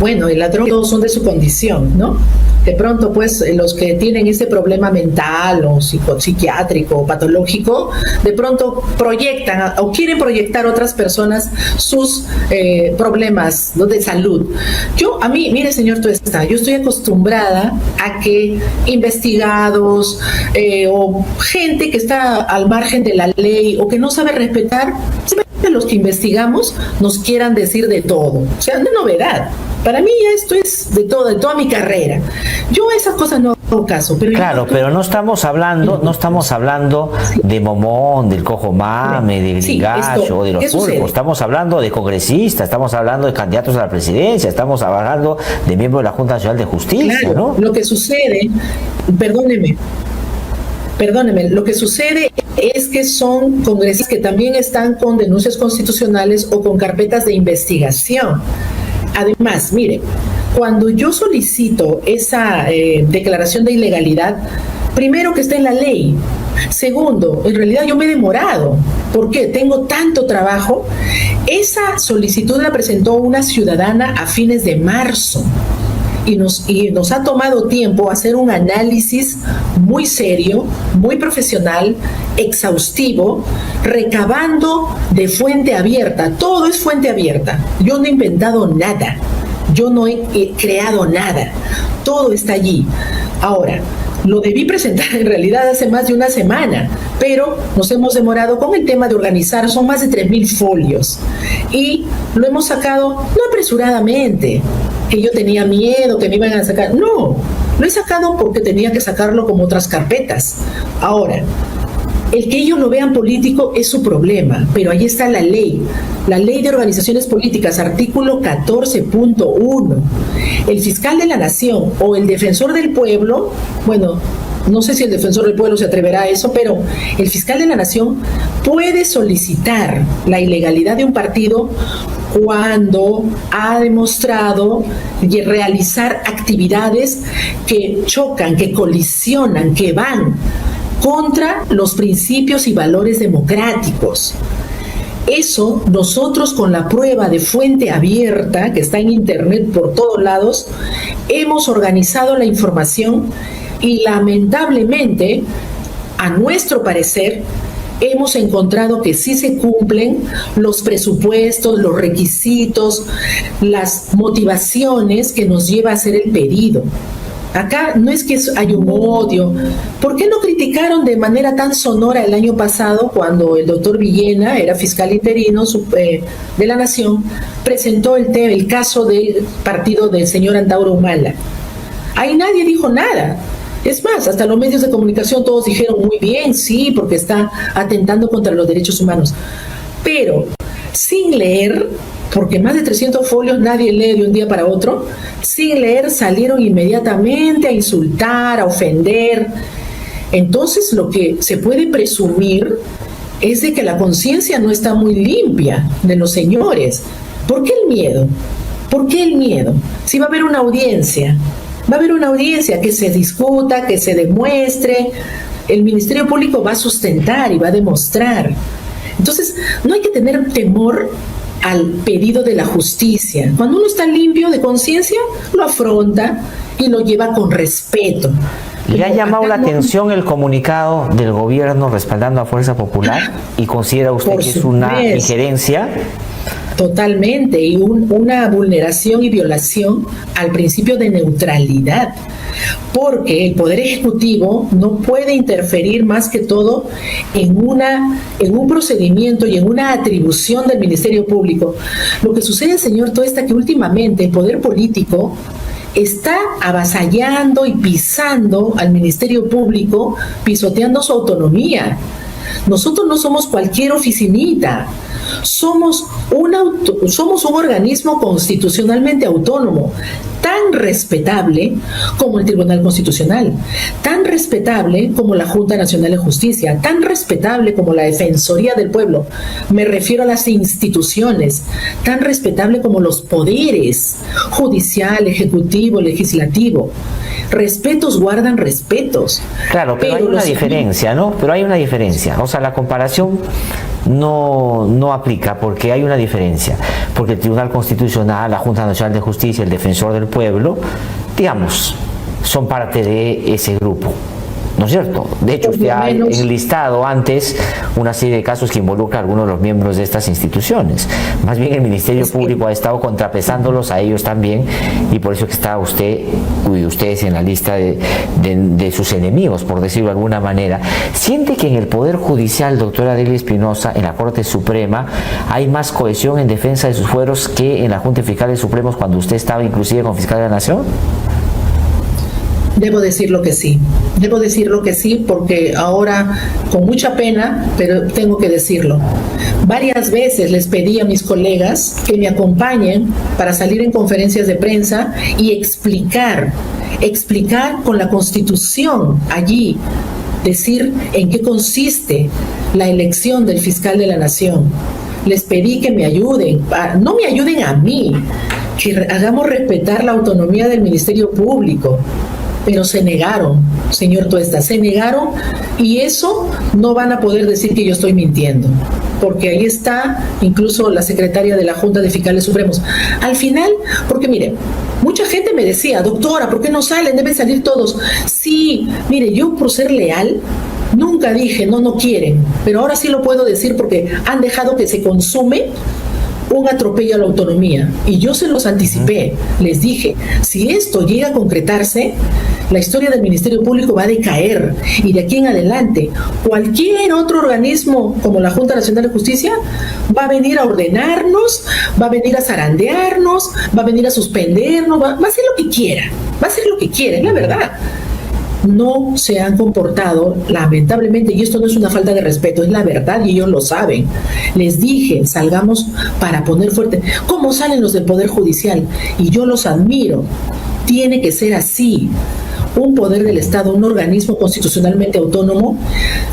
Bueno, el ladrón todos son de su condición, ¿no? De pronto, pues, los que tienen ese problema mental o psiquiátrico o patológico, de pronto proyectan o quieren proyectar a otras personas sus problemas, ¿no?, de salud. A mí, mire, señor Tuesta, yo estoy acostumbrada a que investigados o gente que está al margen de la ley o que no sabe respetar, los que investigamos nos quieran decir de todo. O sea, no es novedad. Para mí esto es de toda mi carrera. Yo a esas cosas no hago caso. Pero claro, pero no estamos hablando sí, de Momón, del Cojo Mame, del Gringallo, de los pulpos. Estamos hablando de congresistas, estamos hablando de candidatos a la presidencia, estamos hablando de miembros de la Junta Nacional de Justicia, claro, ¿no? Lo que sucede, perdóneme, lo que sucede es que son congresistas que también están con denuncias constitucionales o con carpetas de investigación. Además, mire, cuando yo solicito esa declaración de ilegalidad, primero que está en la ley. Segundo, en realidad yo me he demorado. ¿Por qué? Tengo tanto trabajo. Esa solicitud la presentó una ciudadana a fines de marzo. Y nos ha tomado tiempo hacer un análisis muy serio, muy profesional, exhaustivo, recabando de fuente abierta. Todo es fuente abierta. Yo no he inventado nada. Yo no he creado nada. Todo está allí. Ahora, lo debí presentar en realidad hace más de una semana, pero nos hemos demorado con el tema de organizar. Son más de 3,000 folios. Y lo hemos sacado no apresuradamente, que yo tenía miedo, que me iban a sacar. No, lo he sacado porque tenía que sacarlo como otras carpetas. Ahora, el que ellos lo vean político es su problema, pero ahí está la ley de organizaciones políticas, artículo 14.1. El fiscal de la nación o el defensor del pueblo, bueno, no sé si el defensor del pueblo se atreverá a eso, pero el fiscal de la nación puede solicitar la ilegalidad de un partido cuando ha demostrado realizar actividades que chocan, que colisionan, que van contra los principios y valores democráticos. Eso nosotros, con la prueba de fuente abierta que está en internet por todos lados, hemos organizado la información y lamentablemente, a nuestro parecer, hemos encontrado que sí se cumplen los presupuestos, los requisitos, las motivaciones que nos lleva a hacer el pedido. Acá no es que hay un odio. ¿Por qué no criticaron de manera tan sonora el año pasado cuando el doctor Villena, era fiscal interino de la Nación, presentó el caso del partido del señor Antauro Humala? Ahí nadie dijo nada. Es más, hasta los medios de comunicación todos dijeron muy bien, sí, porque está atentando contra los derechos humanos. Pero sin leer, porque más de 300 folios nadie lee de un día para otro, sin leer salieron inmediatamente a insultar, a ofender. Entonces lo que se puede presumir es de que la conciencia no está muy limpia de los señores. ¿Por qué el miedo? ¿Por qué el miedo? Si va a haber una audiencia, que se discuta, que se demuestre, el Ministerio Público va a sustentar y va a demostrar. Entonces, no hay que tener temor al pedido de la justicia. Cuando uno está limpio de conciencia, lo afronta y lo lleva con respeto. ¿Le ha llamado la atención el comunicado del gobierno respaldando a Fuerza Popular? ¿Y considera usted que es una injerencia? Totalmente, y una vulneración y violación al principio de neutralidad, porque el Poder Ejecutivo no puede interferir más que todo en un procedimiento y en una atribución del Ministerio Público. Lo que sucede, señor Tuesta, que últimamente el Poder Político está avasallando y pisando al Ministerio Público, pisoteando su autonomía. Nosotros no somos cualquier oficinita. Somos somos un organismo constitucionalmente autónomo, tan respetable como el Tribunal Constitucional, tan respetable como la Junta Nacional de Justicia, tan respetable como la Defensoría del Pueblo. Me refiero a las instituciones, tan respetable como los poderes judicial, ejecutivo, legislativo. Respetos guardan respetos. Claro, pero hay una diferencia, ¿no? Pero hay una diferencia. O sea, la comparación no aplica porque hay una diferencia. Porque el Tribunal Constitucional, la Junta Nacional de Justicia, el Defensor del Pueblo, digamos, son parte de ese grupo. ¿No es cierto? De hecho, usted ha enlistado antes una serie de casos que involucran a algunos de los miembros de estas instituciones. Más bien el Ministerio Público ha estado contrapesándolos a ellos también, y por eso que está usted y ustedes en la lista de sus enemigos, por decirlo de alguna manera. ¿Siente que en el Poder Judicial, doctora Adelia Espinosa, en la Corte Suprema, hay más cohesión en defensa de sus fueros que en la Junta de Fiscales Supremos cuando usted estaba inclusive con Fiscal de la Nación? Debo decirlo que sí, porque ahora, con mucha pena, pero tengo que decirlo, varias veces les pedí a mis colegas que me acompañen para salir en conferencias de prensa y explicar con la Constitución allí, decir en qué consiste la elección del fiscal de la Nación. Les pedí que me ayuden, no me ayuden a mí, que hagamos respetar la autonomía del Ministerio Público. Pero se negaron, señor Tuesta, se negaron, y eso no van a poder decir que yo estoy mintiendo, porque ahí está incluso la secretaria de la Junta de Fiscales Supremos. Al final, porque mire, mucha gente me decía, doctora, ¿por qué no salen? Deben salir todos. Sí, mire, yo por ser leal, nunca dije, no quieren, pero ahora sí lo puedo decir porque han dejado que se consume un atropello a la autonomía, y yo se los anticipé, les dije, si esto llega a concretarse, la historia del Ministerio Público va a decaer, y de aquí en adelante cualquier otro organismo como la Junta Nacional de Justicia va a venir a ordenarnos, va a venir a zarandearnos, va a venir a suspendernos, va a hacer lo que quiera, es la verdad. No se han comportado, lamentablemente, y esto no es una falta de respeto, es la verdad y ellos lo saben. Les dije, salgamos para poner fuerte. ¿Cómo salen los del Poder Judicial? Y yo los admiro. Tiene que ser así. Un poder del Estado, un organismo constitucionalmente autónomo,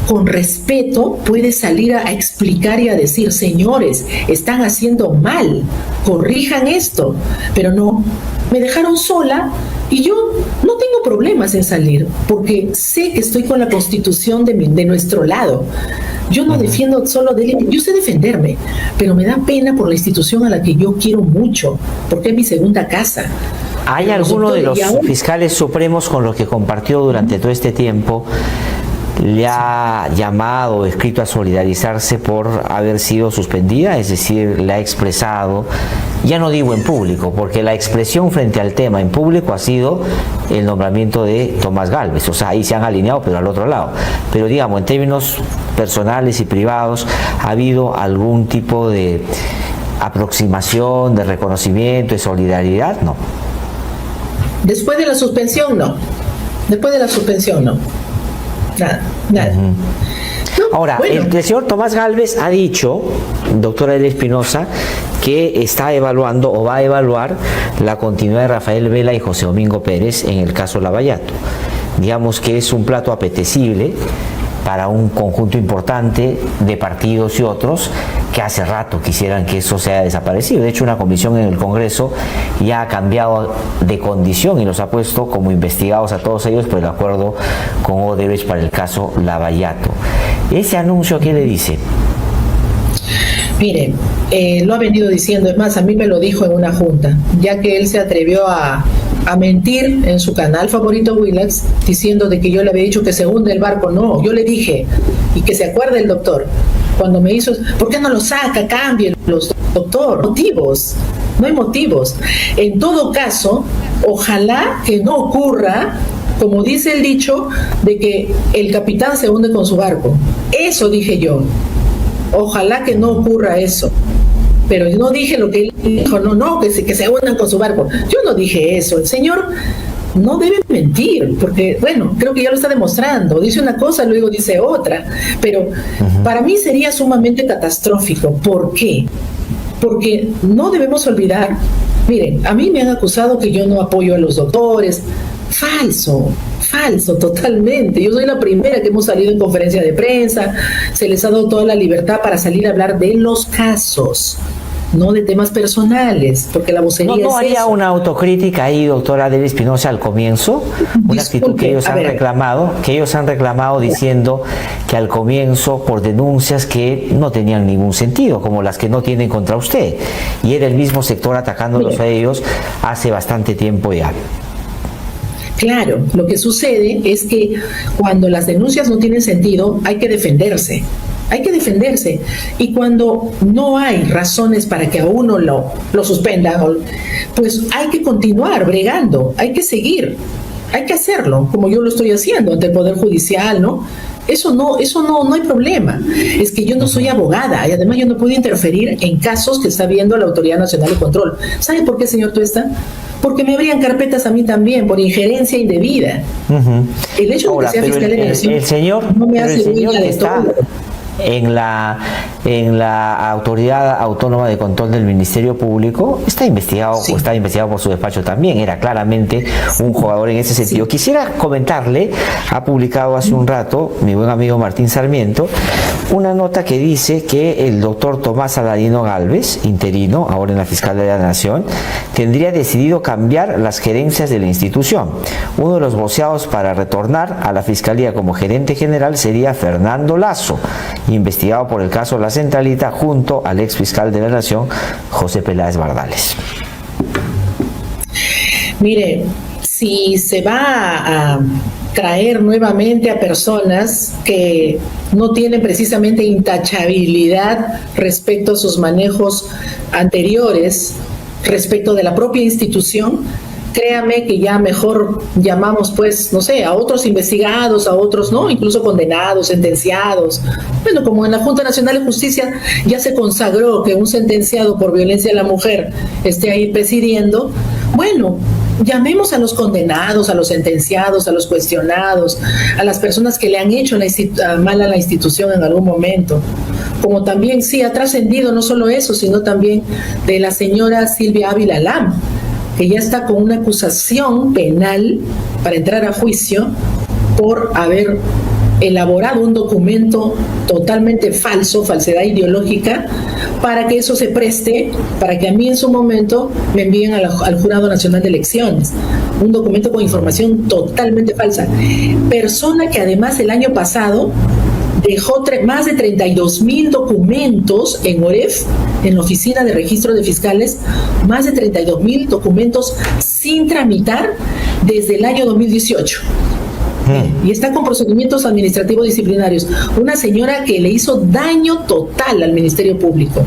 con respeto, puede salir a explicar y a decir, señores, están haciendo mal, corrijan esto. Pero no, me dejaron sola. Y yo no tengo problemas en salir, porque sé que estoy con la Constitución de nuestro lado. Yo no defiendo solo de él, yo sé defenderme, pero me da pena por la institución a la que yo quiero mucho, porque es mi segunda casa. ¿Hay alguno de los fiscales supremos con los que compartió durante todo este tiempo le ha llamado o escrito a solidarizarse por haber sido suspendida? Es decir, le ha expresado, ya no digo en público, porque la expresión frente al tema en público ha sido el nombramiento de Tomás Gálvez, o sea, ahí se han alineado, pero al otro lado. Pero digamos, en términos personales y privados, ¿ha habido algún tipo de aproximación, de reconocimiento, de solidaridad? No. Después de la suspensión, no. Nada. No, ahora, bueno. El señor Tomás Gálvez ha dicho, doctora Adelia Espinosa, que está evaluando o va a evaluar la continuidad de Rafael Vela y José Domingo Pérez en el caso Lavallato. Digamos que es un plato apetecible para un conjunto importante de partidos y otros que hace rato quisieran que eso sea desaparecido. De hecho, una comisión en el Congreso ya ha cambiado de condición y los ha puesto como investigados a todos ellos por el acuerdo con Odebrecht para el caso Lavallato. ¿Ese anuncio qué le dice? Mire, lo ha venido diciendo, es más, a mí me lo dijo en una junta, ya que él se atrevió a mentir en su canal favorito Willax, diciendo de que yo le había dicho que se hunde el barco. No, yo le dije, y que se acuerde el doctor, cuando me hizo, ¿por qué no lo saca? Cambien los, doctor, motivos, no hay motivos. En todo caso, ojalá que no ocurra, como dice el dicho, de que el capitán se hunde con su barco. Eso dije yo. Ojalá que no ocurra eso. Pero yo no dije lo que él dijo, que se hundan con su barco. Yo no dije eso. El señor no debe mentir, porque, bueno, creo que ya lo está demostrando. Dice una cosa, luego dice otra. Pero para mí sería sumamente catastrófico. ¿Por qué? Porque no debemos olvidar, miren, a mí me han acusado que yo no apoyo a los doctores. Falso totalmente. Yo soy la primera que hemos salido en conferencia de prensa, se les ha dado toda la libertad para salir a hablar de los casos, no de temas personales, porque la vocería ¿No es haría eso. una autocrítica ahí, doctora Adele Espinosa, al comienzo? Una actitud que ellos han reclamado diciendo que al comienzo por denuncias que no tenían ningún sentido, como las que no tienen contra usted, y era el mismo sector atacándolos a ellos hace bastante tiempo ya. Claro, lo que sucede es que cuando las denuncias no tienen sentido, hay que defenderse. Y cuando no hay razones para que a uno lo suspendan, pues hay que continuar bregando, hay que seguir, hay que hacerlo, como yo lo estoy haciendo ante el Poder Judicial, ¿no? Eso no hay problema. Es que yo no soy abogada y además yo no puedo interferir en casos que está viendo la Autoridad Nacional de Control. ¿Sabe por qué, señor Tuesta? Porque me abrían carpetas a mí también por injerencia indebida. El hecho de que sea fiscal de elección no me hace dueña de todo. En la Autoridad Autónoma de Control del Ministerio Público está investigado, o está investigado por su despacho también, era claramente un jugador en ese sentido. Quisiera comentarle, ha publicado hace un rato mi buen amigo Martín Sarmiento una nota que dice que el doctor Tomás Aladino Gálvez, interino, ahora en la Fiscalía de la Nación, tendría decidido cambiar las gerencias de la institución. Uno de los voceados para retornar a la Fiscalía como gerente general sería Fernando Lazo, investigado por el caso La Centralita junto al ex fiscal de la Nación, José Peláez Bardales. Mire, si se va a traer nuevamente a personas que no tienen precisamente intachabilidad respecto a sus manejos anteriores, respecto de la propia institución, créame que ya mejor llamamos, pues, no sé, a otros investigados, a otros, ¿no? Incluso condenados, sentenciados. Bueno, como en la Junta Nacional de Justicia ya se consagró que un sentenciado por violencia a la mujer esté ahí presidiendo, bueno, llamemos a los condenados, a los sentenciados, a los cuestionados, a las personas que le han hecho mal a la institución en algún momento. Como también, sí, ha trascendido no solo eso, sino también de la señora Silvia Ávila Lam, que ya está con una acusación penal para entrar a juicio por haber elaborado un documento totalmente falso, falsedad ideológica, para que eso se preste, para que a mí en su momento me envíen al Jurado Nacional de Elecciones. Un documento con información totalmente falsa. Persona que además el año pasado dejó más de 32,000 documentos en OREF, en la Oficina de Registro de Fiscales, más de 32,000 documentos sin tramitar desde el año 2018. Y está con procedimientos administrativos disciplinarios. Una señora que le hizo daño total al Ministerio Público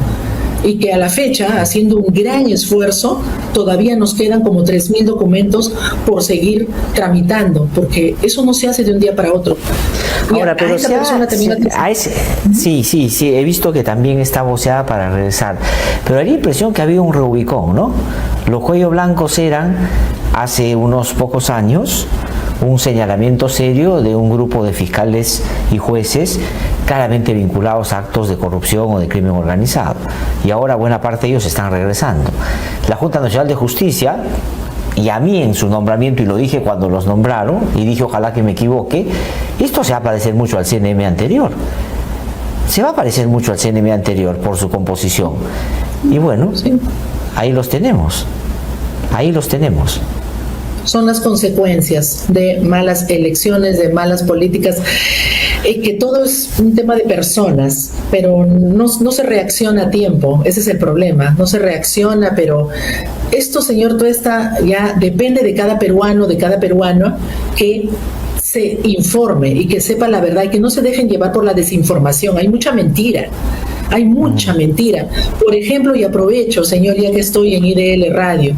y que a la fecha, haciendo un gran esfuerzo, todavía nos quedan como 3,000 documentos por seguir tramitando, porque eso no se hace de un día para otro. Ahora, pero sí, he visto que también está voceada para regresar, pero hay la impresión que había un reubicón, ¿no? Los cuellos blancos eran, hace unos pocos años, un señalamiento serio de un grupo de fiscales y jueces claramente vinculados a actos de corrupción o de crimen organizado. Y ahora buena parte de ellos están regresando. La Junta Nacional de Justicia, y a mí en su nombramiento, y lo dije cuando los nombraron, y dije ojalá que me equivoque, esto se va a parecer mucho al CNM anterior. Se va a parecer mucho al CNM anterior por su composición. Y bueno, ahí los tenemos. Ahí los tenemos. Son las consecuencias de malas elecciones, de malas políticas, que todo es un tema de personas, pero no se reacciona a tiempo. Ese es el problema, no se reacciona, pero esto, señor Tuesta, ya depende de cada peruano, que se informe y que sepa la verdad y que no se dejen llevar por la desinformación. Hay mucha mentira. Hay mucha mentira. Por ejemplo, y aprovecho, señor, ya que estoy en IDL Radio,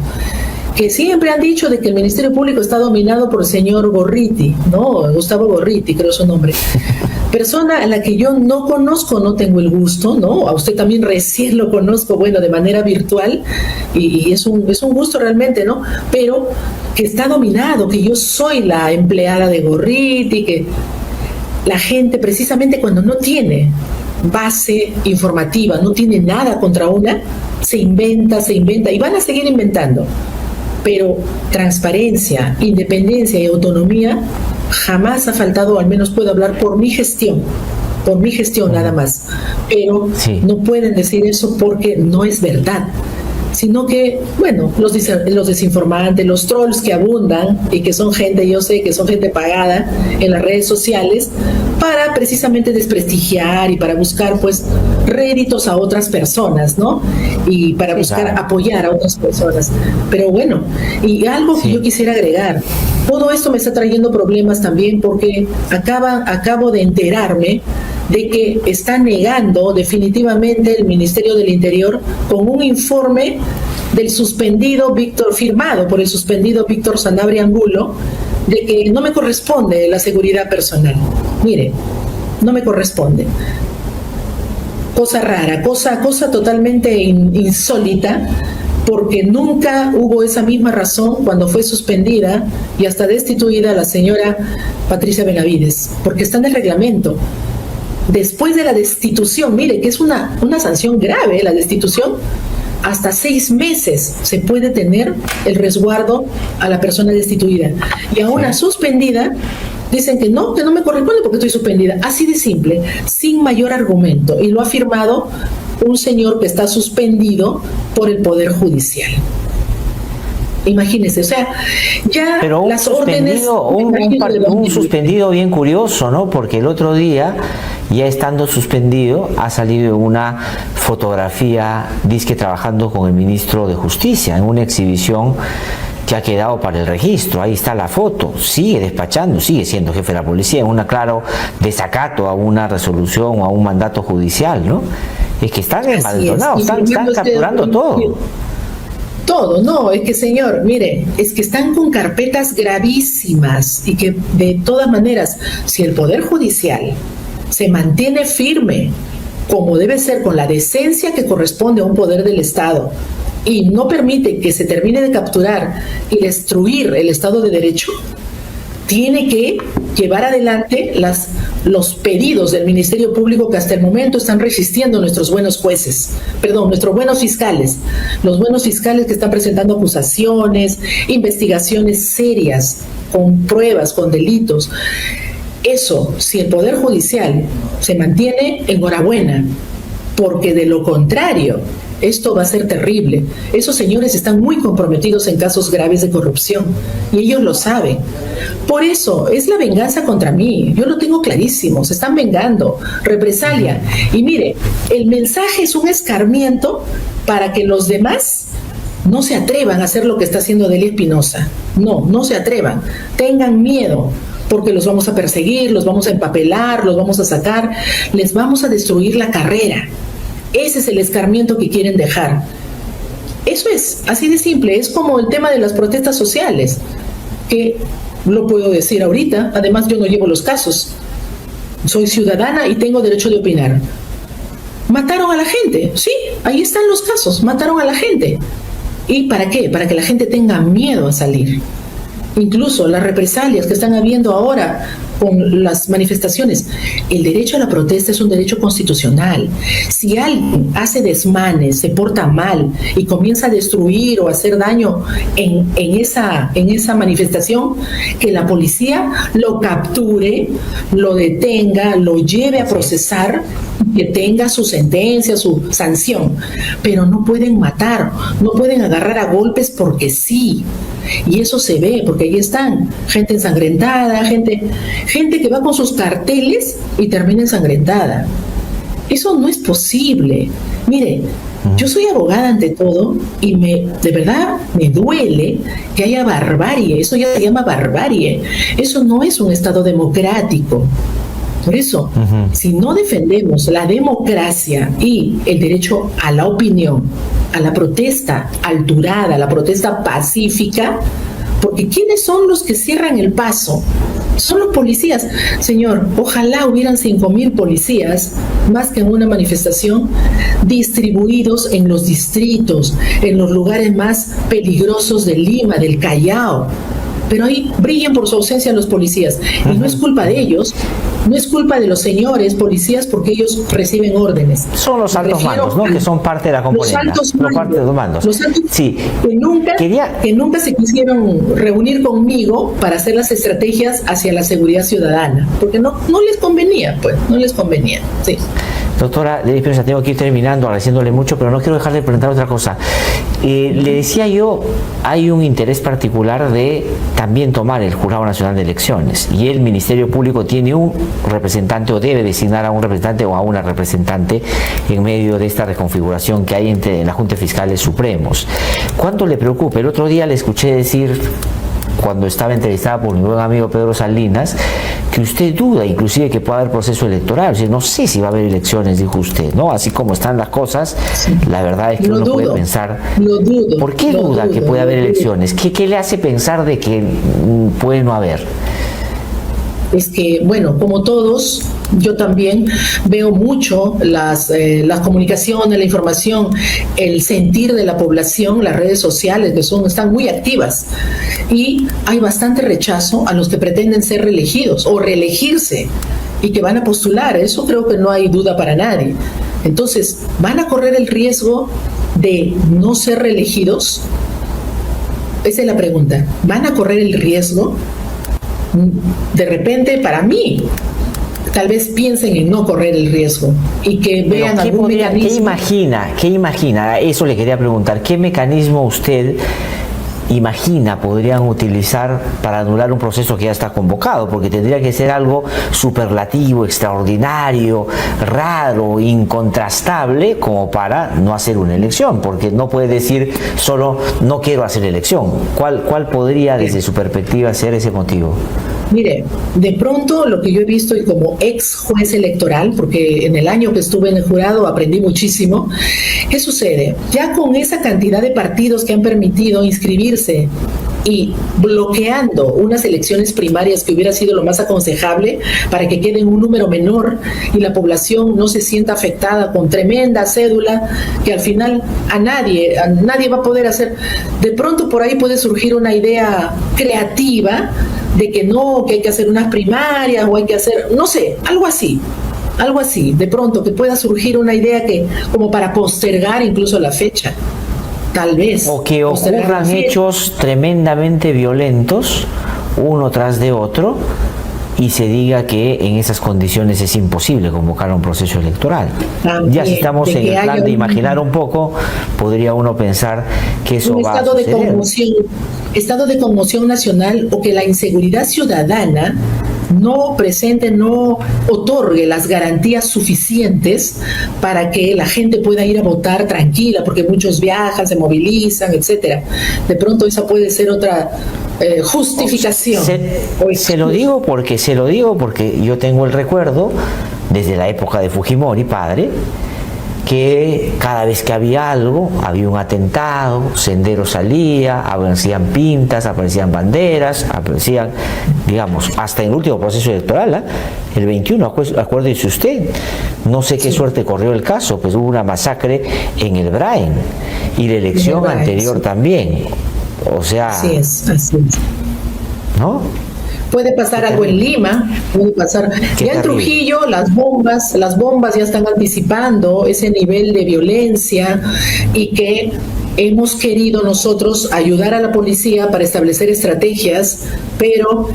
que siempre han dicho de que el Ministerio Público está dominado por el señor Gorriti, ¿no? Gustavo Gorriti, creo su nombre. persona a la que yo no conozco, no tengo el gusto, ¿no? A usted también recién lo conozco, bueno, de manera virtual, y es un gusto realmente, ¿no? Pero que está dominado, que yo soy la empleada de Gorriti, que la gente precisamente cuando no tiene base informativa, no tiene nada contra una, se inventa y van a seguir inventando. Pero transparencia, independencia y autonomía jamás ha faltado, al menos puedo hablar por mi gestión nada más. Pero sí, no pueden decir eso porque no es verdad, sino que, bueno, los desinformantes, los trolls que abundan y que son gente, yo sé que son gente pagada en las redes sociales para precisamente desprestigiar y para buscar pues réditos a otras personas, ¿no? Y para buscar apoyar a otras personas. Pero bueno, y algo que yo quisiera agregar, todo esto me está trayendo problemas también porque acabo de enterarme de que está negando definitivamente el Ministerio del Interior con un informe del suspendido firmado por el suspendido Víctor Sanabria Angulo, de que no me corresponde la seguridad personal. Mire, no me corresponde. Cosa rara, cosa totalmente insólita, porque nunca hubo esa misma razón cuando fue suspendida y hasta destituida la señora Patricia Benavides, porque está en el reglamento. Después de la destitución, mire que es una sanción grave, la destitución, hasta 6 meses se puede tener el resguardo a la persona destituida. Y a una suspendida dicen que no me corresponde porque estoy suspendida. Así de simple, sin mayor argumento. Y lo ha firmado un señor que está suspendido por el Poder Judicial. Imagínense, o sea, ya pero las órdenes... un suspendido bien curioso, ¿no? Porque el otro día, ya estando suspendido, ha salido una fotografía, dizque trabajando con el ministro de Justicia, en una exhibición que ha quedado para el registro. Ahí está la foto, sigue despachando, sigue siendo jefe de la policía, en un claro desacato a una resolución o a un mandato judicial, ¿no? Es que están envalentonados, están capturando todo. Todo, no, es que señor, mire, es que están con carpetas gravísimas y que de todas maneras, si el Poder Judicial se mantiene firme, como debe ser, con la decencia que corresponde a un poder del Estado, y no permite que se termine de capturar y destruir el Estado de Derecho, tiene que llevar adelante los pedidos del Ministerio Público que hasta el momento están resistiendo nuestros buenos fiscales, los buenos fiscales que están presentando acusaciones, investigaciones serias, con pruebas, con delitos. Eso, si el Poder Judicial se mantiene, enhorabuena, porque de lo contrario, esto va a ser terrible. Esos señores están muy comprometidos en casos graves de corrupción y ellos lo saben. Por eso es la venganza contra mí. Yo lo tengo clarísimo. Se están vengando, represalia. Y mire, el mensaje es un escarmiento para que los demás no se atrevan a hacer lo que está haciendo Delia Espinosa. No se atrevan. Tengan miedo, porque los vamos a perseguir, los vamos a empapelar, los vamos a sacar, les vamos a destruir la carrera. Ese es el escarmiento que quieren dejar. Eso es, así de simple. Es como el tema de las protestas sociales, que lo puedo decir ahorita. Además, yo no llevo los casos. Soy ciudadana y tengo derecho de opinar. Mataron a la gente, sí, ahí están los casos. Mataron a la gente. ¿Y para qué? Para que la gente tenga miedo a salir. Incluso las represalias que están habiendo ahora con las manifestaciones. El derecho a la protesta es un derecho constitucional. Si alguien hace desmanes, se porta mal y comienza a destruir o a hacer daño en esa manifestación, que la policía lo capture, lo detenga, lo lleve a procesar, que tenga su sentencia, su sanción. Pero no pueden matar, no pueden agarrar a golpes porque sí. Y eso se ve, porque ahí están, gente ensangrentada, gente que va con sus carteles y termina ensangrentada. Eso no es posible. Mire, yo soy abogada ante todo y de verdad me duele que haya barbarie. Eso ya se llama barbarie. Eso no es un Estado democrático. Por eso, si no defendemos la democracia y el derecho a la opinión, a la protesta alturada, a la protesta pacífica, porque ¿quiénes son los que cierran el paso? son los policías. Señor, ojalá hubieran 5.000 policías, más que en una manifestación, distribuidos en los distritos, en los lugares más peligrosos de Lima, del Callao. Pero ahí brillan por su ausencia los policías. Y no es culpa de ellos, no es culpa de los señores policías, porque ellos reciben órdenes. Son los altos mandos, ¿no? Que son parte de la componente. Parte de los mandos. Los altos sí. que nunca se quisieron reunir conmigo para hacer las estrategias hacia la seguridad ciudadana, porque no les convenía, pues, no les convenía. Sí. Doctora Denis Espinosa, tengo que ir terminando, agradeciéndole mucho, pero no quiero dejar de preguntar otra cosa. Le decía yo, hay un interés particular de también tomar el Jurado Nacional de Elecciones, y el Ministerio Público tiene un representante, o debe designar a un representante o a una representante en medio de esta reconfiguración que hay entre la Junta de Fiscales Supremos. ¿Cuánto le preocupa? El otro día le escuché decir, cuando estaba entrevistada por mi buen amigo Pedro Salinas, que usted duda inclusive que pueda haber proceso electoral. O sea, no sé si va a haber elecciones, dijo usted, ¿no? Así como están las cosas, sí. La verdad es que uno puede pensar, ¿por qué duda que puede haber elecciones? ¿Qué le hace pensar de que puede no haber? Es que, bueno, como todos, yo también veo mucho las comunicaciones, la información, el sentir de la población, las redes sociales que están muy activas, y hay bastante rechazo a los que pretenden ser reelegidos o reelegirse y que van a postular. Eso creo que no hay duda para nadie. Entonces, ¿van a correr el riesgo de no ser reelegidos? Esa es la pregunta. ¿Van a correr el riesgo? De repente, para mí, tal vez piensen en no correr el riesgo y que vean algún mecanismo. ¿Qué imagina? Eso le quería preguntar. ¿Qué mecanismo usted imagina podrían utilizar para anular un proceso que ya está convocado? Porque tendría que ser algo superlativo, extraordinario, raro, incontrastable, como para no hacer una elección, porque no puede decir solo no quiero hacer elección. ¿Cuál podría desde su perspectiva ser ese motivo? Mire, de pronto lo que yo he visto, y como ex juez electoral, porque en el año que estuve en el jurado aprendí muchísimo, ¿qué sucede? Ya con esa cantidad de partidos que han permitido inscribirse y bloqueando unas elecciones primarias que hubiera sido lo más aconsejable para que quede un número menor y la población no se sienta afectada con tremenda cédula, que al final a nadie va a poder hacer. De pronto por ahí puede surgir una idea creativa de que no, que hay que hacer unas primarias o hay que hacer, no sé, algo así, de pronto que pueda surgir una idea que como para postergar incluso la fecha. Tal vez. O que ocurran hechos tremendamente violentos, uno tras de otro, y se diga que en esas condiciones es imposible convocar un proceso electoral. También, ya si estamos en el plan de imaginar un poco, podría uno pensar que eso va a suceder. Estado de conmoción nacional, o que la inseguridad ciudadana no otorgue las garantías suficientes para que la gente pueda ir a votar tranquila, porque muchos viajan, se movilizan, etcétera. De pronto esa puede ser otra justificación. Se lo digo porque yo tengo el recuerdo desde la época de Fujimori, padre, que cada vez que había algo, había un atentado, Sendero salía, aparecían pintas, aparecían banderas, aparecían, digamos, hasta en el último proceso electoral, el 21, acuérdese usted, no sé qué suerte corrió el caso, pues hubo una masacre en el Brain, y la elección anterior también, o sea... Así es. ¿No? Puede pasar algo en Lima, puede pasar. Ya en Trujillo las bombas ya están anticipando ese nivel de violencia, y que hemos querido nosotros ayudar a la policía para establecer estrategias, pero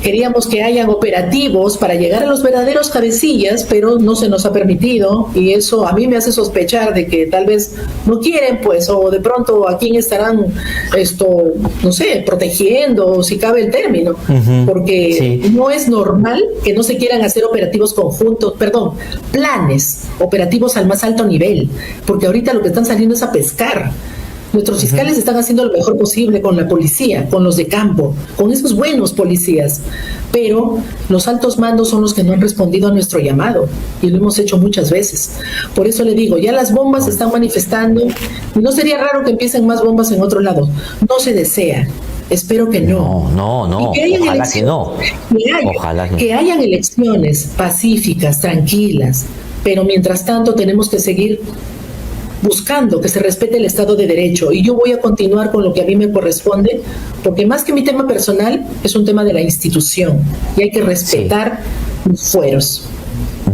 queríamos que hayan operativos para llegar a los verdaderos cabecillas, pero no se nos ha permitido, y eso a mí me hace sospechar de que tal vez no quieren, pues, o de pronto a quién estarán, no sé, protegiendo, si cabe el término, porque no es normal que no se quieran hacer operativos conjuntos, planes operativos al más alto nivel, porque ahorita lo que están saliendo es a pescar. Nuestros fiscales están haciendo lo mejor posible con la policía, con los de campo, con esos buenos policías, pero los altos mandos son los que no han respondido a nuestro llamado, y lo hemos hecho muchas veces. Por eso le digo, ya las bombas se están manifestando, y no sería raro que empiecen más bombas en otro lado. No se desea, Espero que no. No, Y que hayan ojalá que no. Ojalá que no. Que hayan elecciones pacíficas, tranquilas, pero mientras tanto tenemos que seguir buscando que se respete el Estado de Derecho. Y yo voy a continuar con lo que a mí me corresponde, porque más que mi tema personal, es un tema de la institución y hay que respetar los fueros.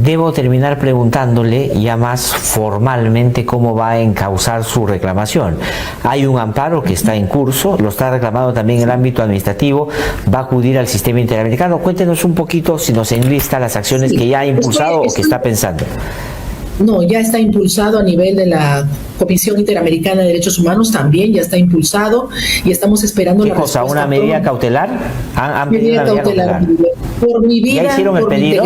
Debo terminar preguntándole ya más formalmente cómo va a encauzar su reclamación. Hay un amparo que está en curso, lo está reclamando también en el ámbito administrativo, va a acudir al sistema interamericano. Cuéntenos un poquito, si nos enlista las acciones que ya ha impulsado o que está pensando. No, ya está impulsado a nivel de la Comisión Interamericana de Derechos Humanos, también ya está impulsado y estamos esperando la respuesta. ¿Qué cosa? ¿Una medida cautelar? ¿Han pedido una medida cautelar? Por mi vida, ¿Ya hicieron el pedido?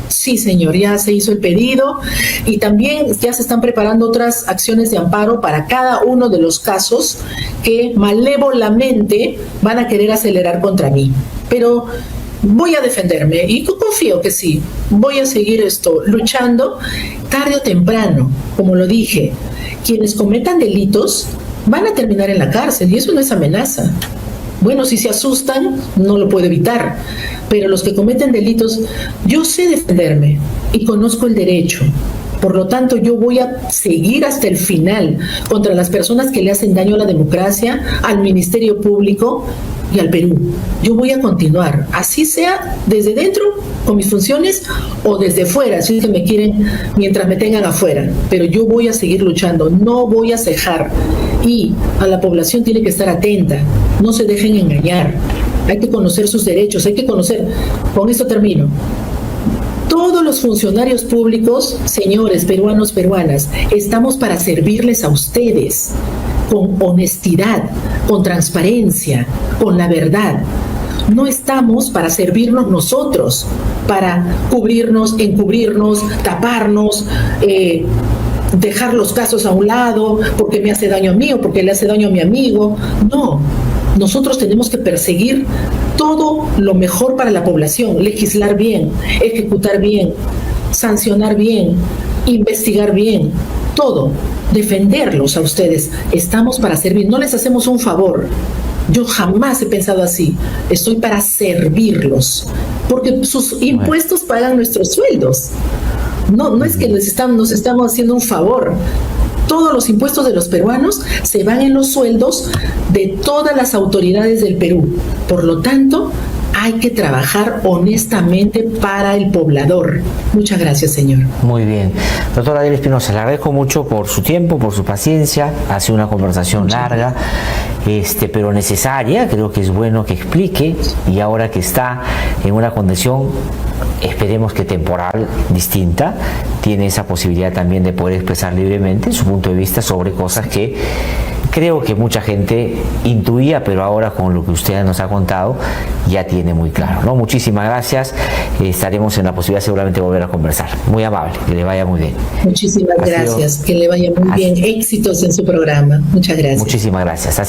Sí, señor, ya se hizo el pedido y también ya se están preparando otras acciones de amparo para cada uno de los casos que malévolamente van a querer acelerar contra mí. Pero voy a defenderme y confío que sí, voy a seguir luchando tarde o temprano, como lo dije. Quienes cometan delitos van a terminar en la cárcel y eso no es amenaza. Bueno, si se asustan, no lo puedo evitar, pero los que cometen delitos, yo sé defenderme y conozco el derecho. Por lo tanto, yo voy a seguir hasta el final contra las personas que le hacen daño a la democracia, al Ministerio Público y al Perú. Yo voy a continuar, así sea desde dentro con mis funciones o desde fuera, si es que me quieren mientras me tengan afuera. Pero yo voy a seguir luchando, no voy a cejar. Y a la población tiene que estar atenta, no se dejen engañar. Hay que conocer sus derechos, hay que conocer, con esto termino. Todos los funcionarios públicos, señores peruanos, peruanas, estamos para servirles a ustedes con honestidad, con transparencia, con la verdad. No estamos para servirnos nosotros, para cubrirnos, encubrirnos, taparnos, dejar los casos a un lado porque me hace daño a mí o porque le hace daño a mi amigo. No, nosotros tenemos que perseguir todo lo mejor para la población, legislar bien, ejecutar bien, sancionar bien, investigar bien, todo, defenderlos a ustedes. Estamos para servir, no les hacemos un favor. Yo jamás he pensado así, estoy para servirlos, porque sus impuestos pagan nuestros sueldos. No es que nos estamos haciendo un favor. Todos los impuestos de los peruanos se van en los sueldos de todas las autoridades del Perú. Por lo tanto, hay que trabajar honestamente para el poblador. Muchas gracias, señor. Muy bien. Doctora Adela Espinosa, le agradezco mucho por su tiempo, por su paciencia. Ha sido una conversación larga, pero necesaria. Creo que es bueno que explique, y ahora que está en una condición, esperemos que temporal, distinta, tiene esa posibilidad también de poder expresar libremente su punto de vista sobre cosas que creo que mucha gente intuía, pero ahora con lo que usted nos ha contado ya tiene muy claro, ¿no? Muchísimas gracias. Estaremos en la posibilidad seguramente de volver a conversar. Muy amable, que le vaya muy bien. Muchísimas gracias, que le vaya muy bien. Éxitos en su programa. Muchas gracias. Muchísimas gracias.